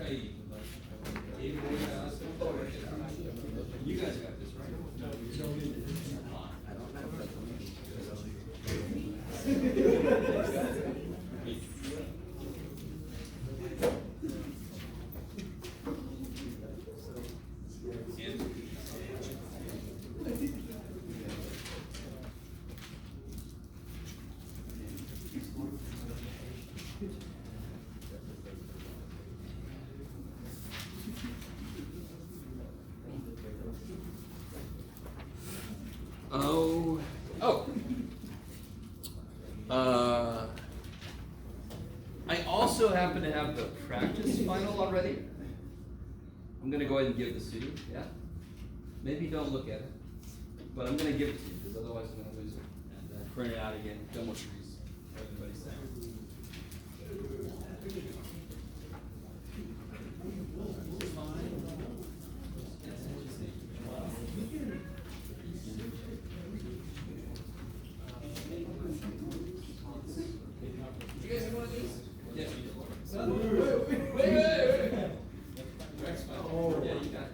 Maybe. Maybe we're gonna ask them for it. You guys got this, right? Oh, oh. I also happen to have the practice final already. I'm gonna go ahead and give this to you, yeah? Maybe don't look at it, but I'm gonna give it to you, because otherwise I'm gonna lose it. And then print it out again, done what everybody's saying. You guys have one of these? Yes. Wait. Yeah, you got it.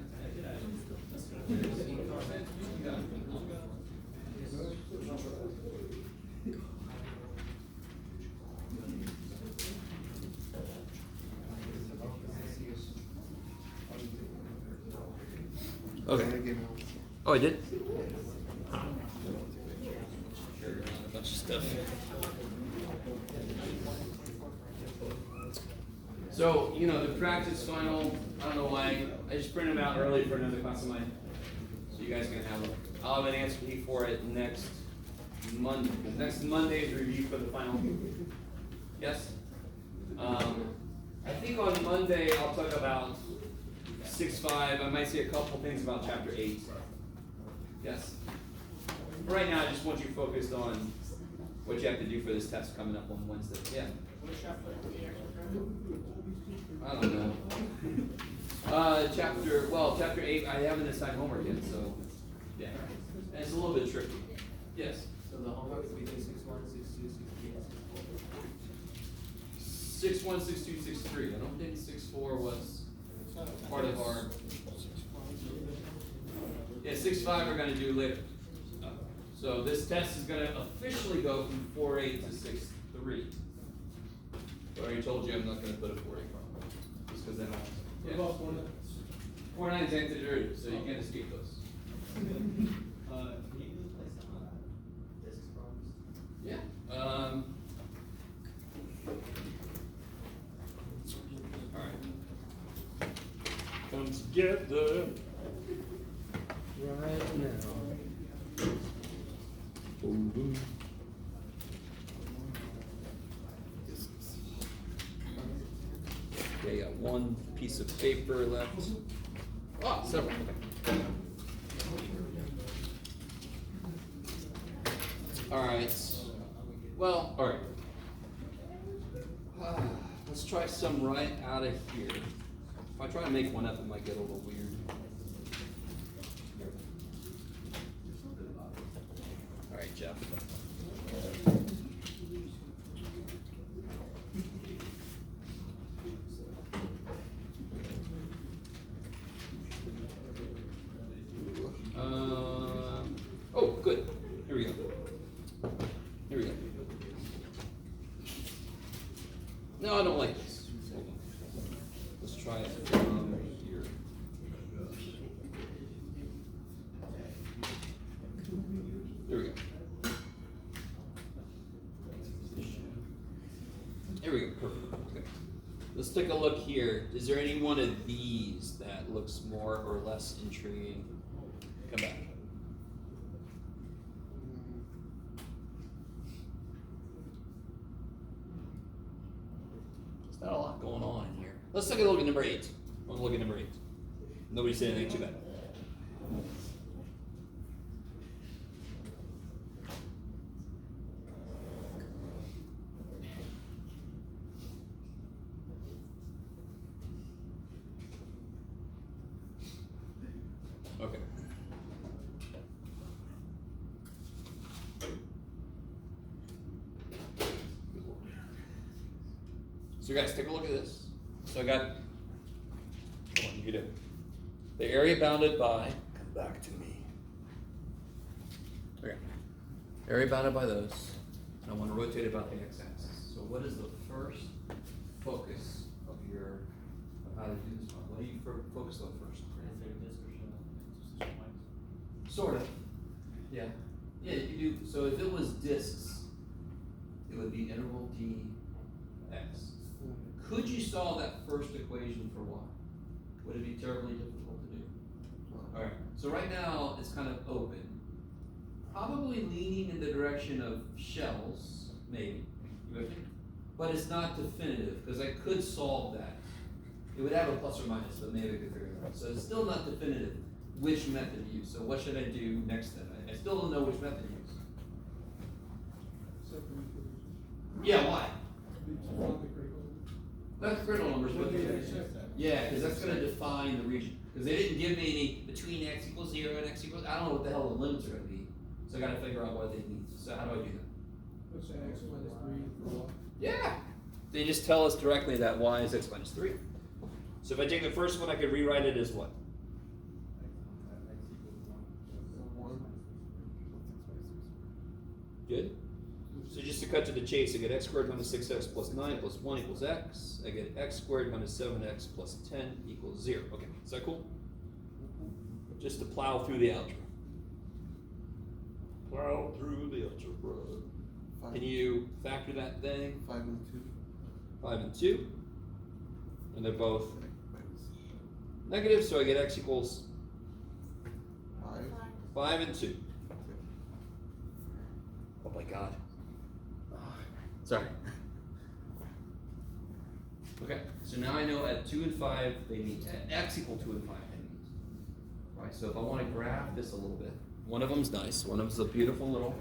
Okay. Oh, I did? A bunch of stuff. So, the practice final, I don't know why, I just printed them out early for another class of mine. So you guys can have them. I'll have an answer key for it next Monday. Next Monday's review for the final. Yes? I think on Monday I'll talk about 6.5. I might say a couple things about chapter 8. Yes? Right now I just want you focused on what you have to do for this test coming up on Wednesday. Yeah? I don't know. Chapter 8, I haven't assigned homework yet, so, yeah. And it's a little bit tricky. Yes?
So the homework we do 6-1, 6-2, 6-3,
6-1, 6-2, 6-3. I don't think 6-4 was part of our. Yeah, 6-5 we're gonna do later. So this test is gonna officially go from 4-8 to 6-3. I already told you I'm not gonna put a 4-8 just because then
What about 4-9?
4-9's anti-derivative, so you can't escape those.
disc problems.
Yeah. Alright. Come together right now. Ooh. Okay, got one piece of paper left. Oh, several. Okay. Alright. Well, alright. Let's try some right out of here. If I try to make one up, it might get a little weird. Alright, Jeff. Oh, good. Here we go. Here we go. No, I don't like this. Hold on. Let's try it from here. There we go. There we go. Perfect. Okay. Let's take a look here. Is there any one of these that looks more or less intriguing? Come back. There's not a lot going on in here. Let's take a look at number 8. I want to look at number 8. Nobody said anything too bad. Okay. So guys, take a look at this. So I got
function you do. The area bounded by, come back to me. Okay. Area bounded by those, and I want to rotate it about the x-axis. So what is the first focus of how to do this one? What do you focus on first? Sort of. Yeah. Yeah, you can do, so if it was disks, it would be interval dx. Could you solve that first equation for y? Would it be terribly difficult to do? Alright, so right now it's kind of open. Probably leaning in the direction of shells, maybe. You with me? But it's not definitive, because I could solve that. It would have a plus or minus, but maybe I could figure it out. So it's still not definitive which method to use. So what should I do next then? I still don't know which method to use.
Second equation.
Yeah, why?
To find the critical.
That's critical numbers, but
Check that.
yeah, because that's going to define the region. Because they didn't give me any between x equals 0 and x equals, I don't know what the hell the limits are going to be. So I got to figure out what they need. So how do I do that?
Let's say x minus 3 for y.
Yeah. They just tell us directly that y is x minus 3. So if I take the first one, I could rewrite it as what? Good. So just to cut to the chase, I get x squared minus 6x plus 9 plus 1 equals x. I get x squared minus 7x plus 10 equals 0. Okay, is that cool? Just to plow through the algebra. Plow through the algebra. Can you factor that thing?
5 and 2.
5 and 2. And they're both negative, so I get x equals
5.
5 and 2. Oh my god. Sorry. Okay, so now I know at 2 and 5 they meet. At x equal 2 and 5 they meet. Right, so if I want to graph this a little bit, one of them's nice, one of them's a beautiful little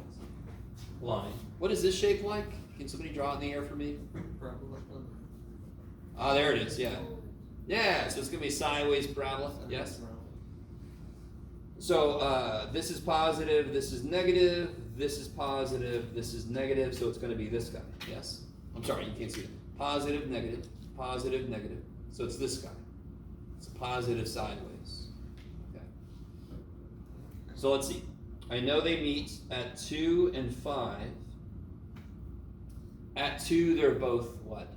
line. What is this shape like? Can somebody draw it in the air for me? Ah, there it is, yeah. Yeah, so it's going to be sideways parabola, yes? So this is positive, this is negative, this is positive, this is negative, so it's going to be this guy, yes? I'm sorry, you can't see it. Positive, negative, positive, negative. So it's this guy. It's positive sideways. Okay. So let's see. I know they meet at 2 and 5. At 2, they're both what?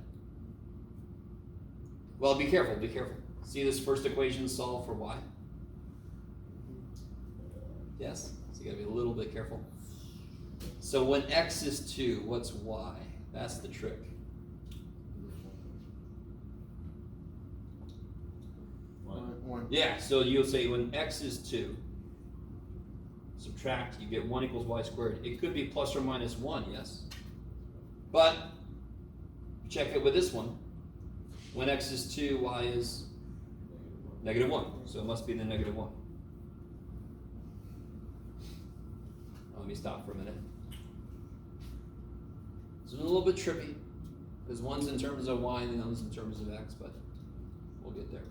Well, be careful, be careful. See this first equation solved for y? Yes? So you gotta be a little bit careful. So when x is 2, what's y? That's the trick.
One.
Yeah, so you'll say when x is 2, subtract, you get 1 equals y squared. It could be plus or minus 1, yes? But check it with this one. When x is 2, y is negative 1. So it must be the negative 1. Let me stop for a minute. It's a little bit trippy, because one's in terms of y and the other's in terms of x, but we'll get there.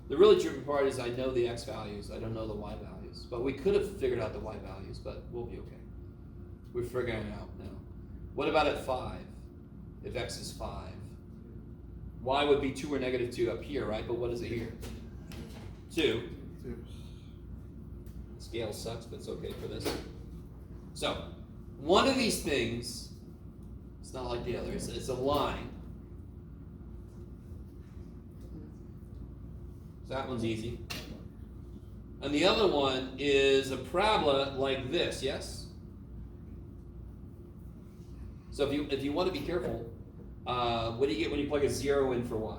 The really tricky part is I know the x values, I don't know the y values. But we could have figured out the y values, but we'll be okay. We're figuring it out now. What about at 5? If x is 5. Y would be 2 or negative 2 up here, right? But what is it here? 2.
2.
Scale sucks, but it's okay for this. So, one of these things, it's not like the other, it's a line. So that one's easy. And the other one is a parabola like this, yes? So if you want to be careful, what do you get when you plug a 0 in for y?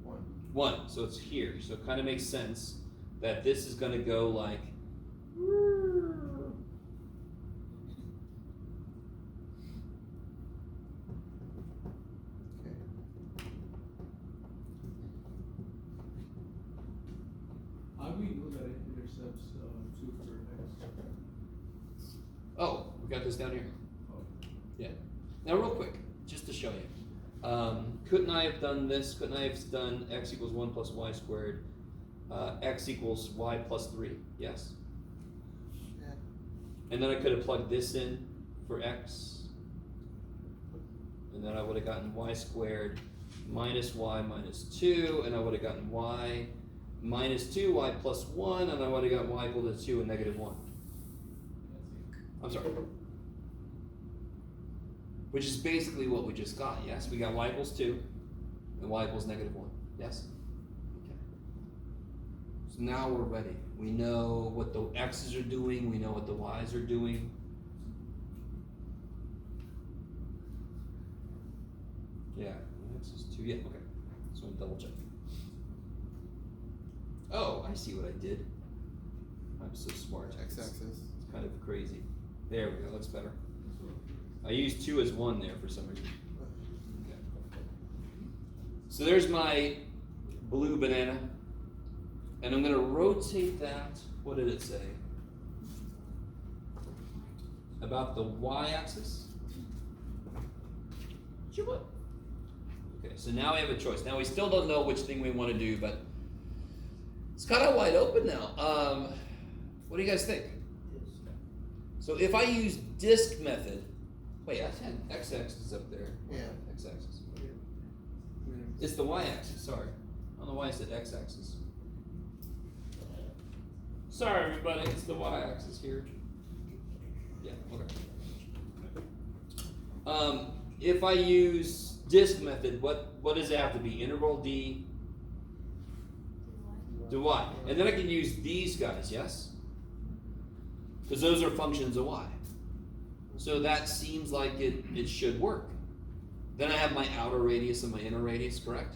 1.
1, so it's here. So it kind of makes sense that this is going to go like
Okay.
How do we know that it intercepts 2 for x?
oh, we got this down here.
Oh.
Yeah. Now real quick, just to show you. Couldn't I have done this? Couldn't I have done x equals 1 plus y squared, x equals y plus 3, yes?
Yeah.
And then I could have plugged this in for x, and then I would have gotten y squared minus y minus 2, and I would have gotten y minus 2, y plus 1, and I would have got y equal to 2 and negative 1. I'm sorry. Which is basically what we just got, yes? We got y equals 2 and y equals negative 1, yes? Okay. So now we're ready. We know what the x's are doing, we know what the y's are doing. Yeah, x is 2, yeah, okay. So I'm double checking. Oh, I see what I did. I'm so smart.
X-axis.
It's kind of crazy. There we go, looks better. I used 2 as 1 there for some reason. Okay. So there's my blue banana. And I'm gonna rotate that. What did it say? About the y-axis? What? Okay, so now we have a choice. Now we still don't know which thing we want to do, but it's kind of wide open now. What do you guys think? So if I use disk method, wait, I had x-axis up there.
Yeah.
X-axis. It's the y-axis, sorry. I don't know why I said x-axis. Sorry everybody, it's the y-axis here. Yeah, okay. If I use disk method, what does it have to be? Integral d to y. And then I can use these guys, yes? Because those are functions of y. So that seems like it should work. Then I have my outer radius and my inner radius, correct?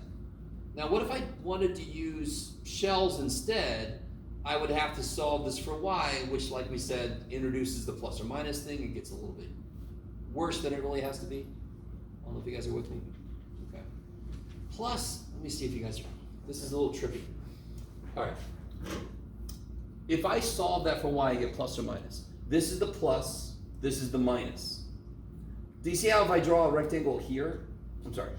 Now what if I wanted to use shells instead? I would have to solve this for y, which like we said, introduces the plus or minus thing. It gets a little bit worse than it really has to be. I don't know if you guys are with me. Okay. Plus, let me see if you guys are. This is a little trippy. All right. If I solve that for y, I get plus or minus. This is the plus, this is the minus. Do you see how if I draw a rectangle here, I'm sorry,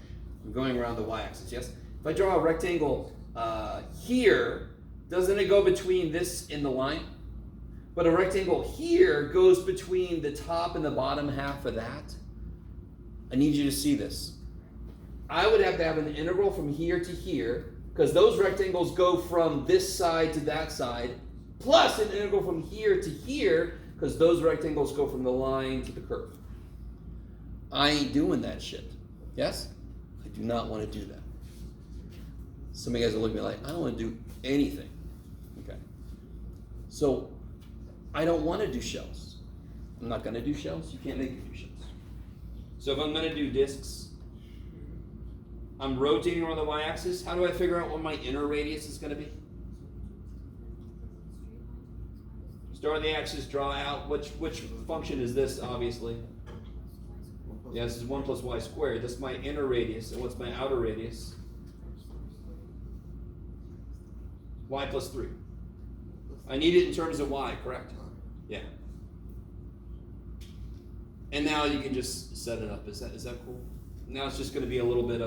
I'm going around the y-axis, yes? If I draw a rectangle here, doesn't it go between this and the line? But a rectangle here goes between the top and the bottom half of that. I need you to see this. I would have to have an integral from here to here, because those rectangles go from this side to that side, plus an integral from here to here, because those rectangles go from the line to the curve. I ain't doing that shit. Yes? I do not want to do that. Some of you guys are looking at me like, I don't want to do anything. Okay. So, I don't want to do shells. I'm not going to do shells. You can't make me do shells. So if I'm going to do disks, I'm rotating around the y-axis. How do I figure out what my inner radius is going to be? Start on the axis, draw out. Which function is this, obviously? Yeah, this is 1 plus y squared. That's my inner radius. And what's my outer radius? Y plus 3. I need it in terms of y, correct? Yeah. And now you can just set it up. Is that cool? Now it's just going to be a little bit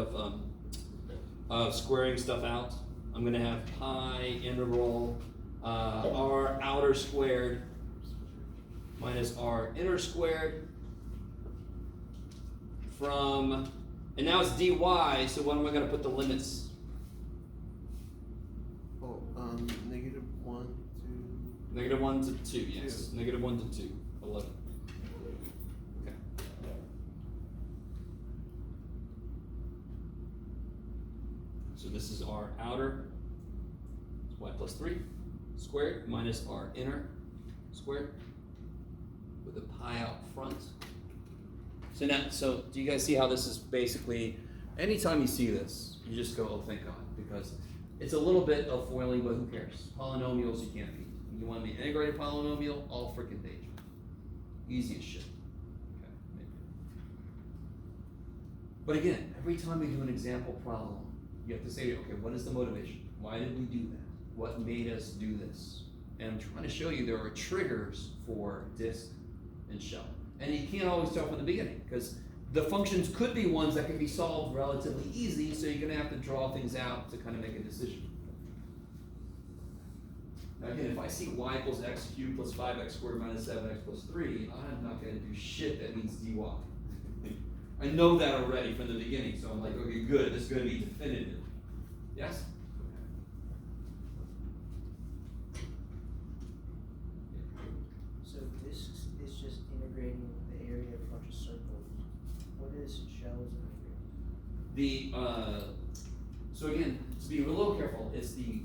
of squaring stuff out. I'm going to have pi integral r outer squared minus r inner squared from, and now it's dy, so when am I going to put the limits?
Oh, negative 1 to...
Negative 1 to 2, yes. Negative 1 to 2, 11. Okay. So this is r outer, it's y plus 3 squared minus r inner squared with a pi out front. So do you guys see how this is basically, anytime you see this, you just go, oh thank God, because it's a little bit of foiling, but who cares? Polynomials you can't beat. You want me to integrate a polynomial, all freaking page. Easy as shit. Okay, maybe. But again, every time we do an example problem, you have to say, okay, what is the motivation? Why did we do that? What made us do this? And I'm trying to show you there are triggers for disk and shell. And you can't always tell from the beginning, because the functions could be ones that can be solved relatively easy, so you're gonna have to draw things out to kind of make a decision. Now again, if I see y equals x cubed plus 5x squared minus 7x plus 3, I'm not gonna do shit that means dy. I know that already from the beginning, so I'm like, okay, good, this is gonna be definitive. Yes?
So discs is just integrating the area of a bunch of circles. What is shells integrating?
So again, to be a little careful, it's the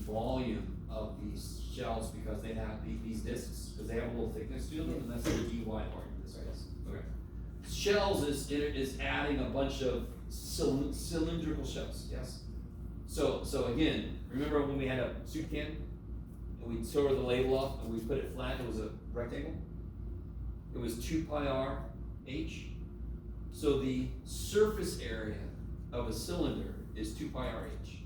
volume of these shells because they have these discs, because they have a little thickness to them, and that's the dy part of this, I guess. Okay. Shells is adding a bunch of cylindrical shells, yes? So again, remember when we had a soup can, and we tore the label off and we put it flat, it was a rectangle? It was 2 pi r h. So the surface area of a cylinder is 2 pi r h.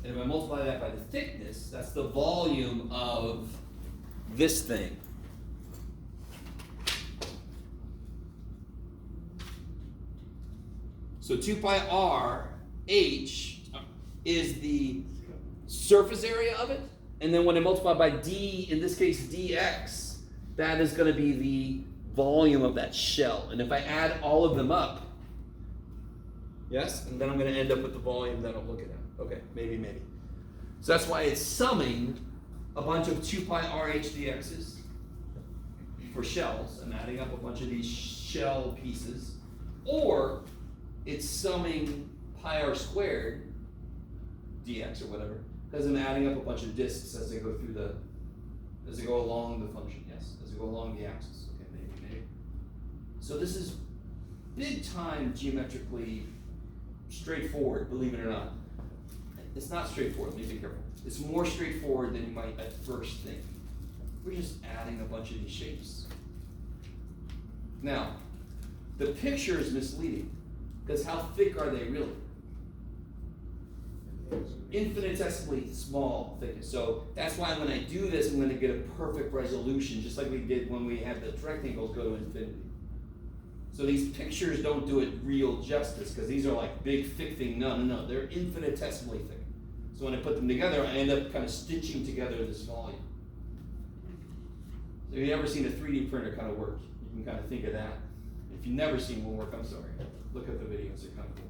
And if I multiply that by the thickness, that's the volume of this thing. So 2 pi r h is the surface area of it, and then when I multiply by d, in this case dx, that is going to be the volume of that shell. And if I add all of them up, yes, and then I'm going to end up with the volume that I'm looking at. Okay, maybe. So that's why it's summing a bunch of 2 pi r h dx's for shells. I'm adding up a bunch of these shell pieces, or it's summing pi r squared dx or whatever, because I'm adding up a bunch of disks as they go through as they go along the function, yes, as they go along the axis. Okay, maybe. So this is big time geometrically straightforward, believe it or not. It's not straightforward, let me be careful. It's more straightforward than you might at first think. We're just adding a bunch of these shapes. Now, the picture is misleading, because how thick are they really? Infinitesimally small thickness. So that's why when I do this, I'm going to get a perfect resolution, just like we did when we had the rectangles go to infinity. So these pictures don't do it real justice, because these are like big thick thing. No, they're infinitesimally thick. So when I put them together, I end up kind of stitching together this volume. So if you've ever seen a 3D printer kind of work, you can kind of think of that. If you've never seen one work, I'm sorry. Look at the videos, they're kind of cool.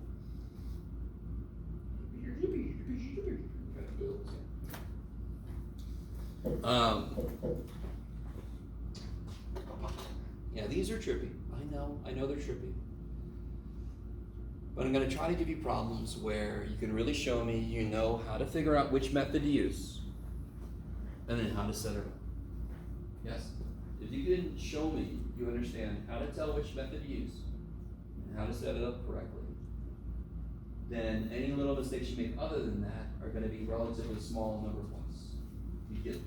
Yeah, these are trippy. I know they're trippy. But I'm going to try to give you problems where you can really show me you know how to figure out which method to use, and then how to set it up. Yes? If you can show me you understand how to tell which method to use, and how to set it up correctly, then any little mistakes you make other than that are going to be relatively small number of points. You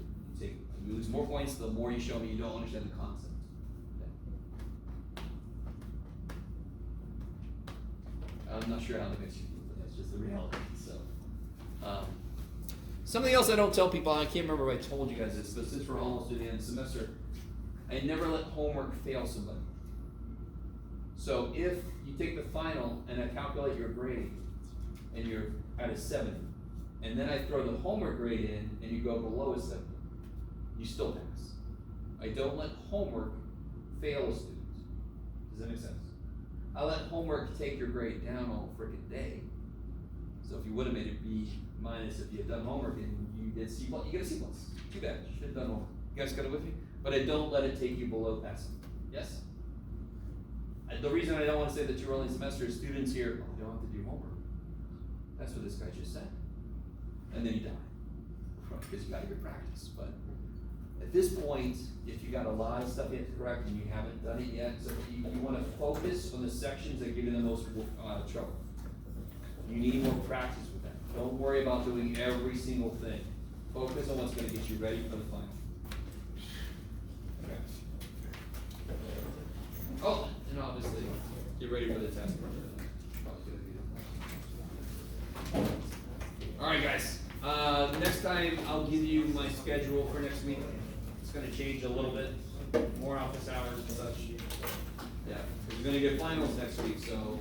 lose more points the more you show me you don't understand the concept. Okay. I'm not sure how that makes you feel, but that's just the reality. So, something else I don't tell people, I can't remember if I told you guys this, but since we're almost at the end of the semester, I never let homework fail somebody. So if you take the final and I calculate your grade, and you're at a 70, and then I throw the homework grade in and you go below a 70, you still pass. I don't let homework fail a student. Does that make sense? I let homework take your grade down all freaking day. So if you would have made it B minus if you had done homework and you did C plus, you get a C plus. Too bad, you should have done homework. You guys got it with me? But I don't let it take you below passing. Yes? The reason I don't want to say that you're early semester is students here, oh, you don't have to do homework. That's what this guy just said. And then you die. Because you got to get practice. But at this point, if you got a lot of stuff you have to correct and you haven't done it yet, so you want to focus on the sections that give you the most trouble. You need more practice with that. Don't worry about doing every single thing. Focus on what's going to get you ready for the final. Okay. Oh, and obviously, get ready for the test. Alright guys, next time I'll give you my schedule for next week. It's going to change a little bit, more office hours and such. Yeah, we're going to get finals next week, so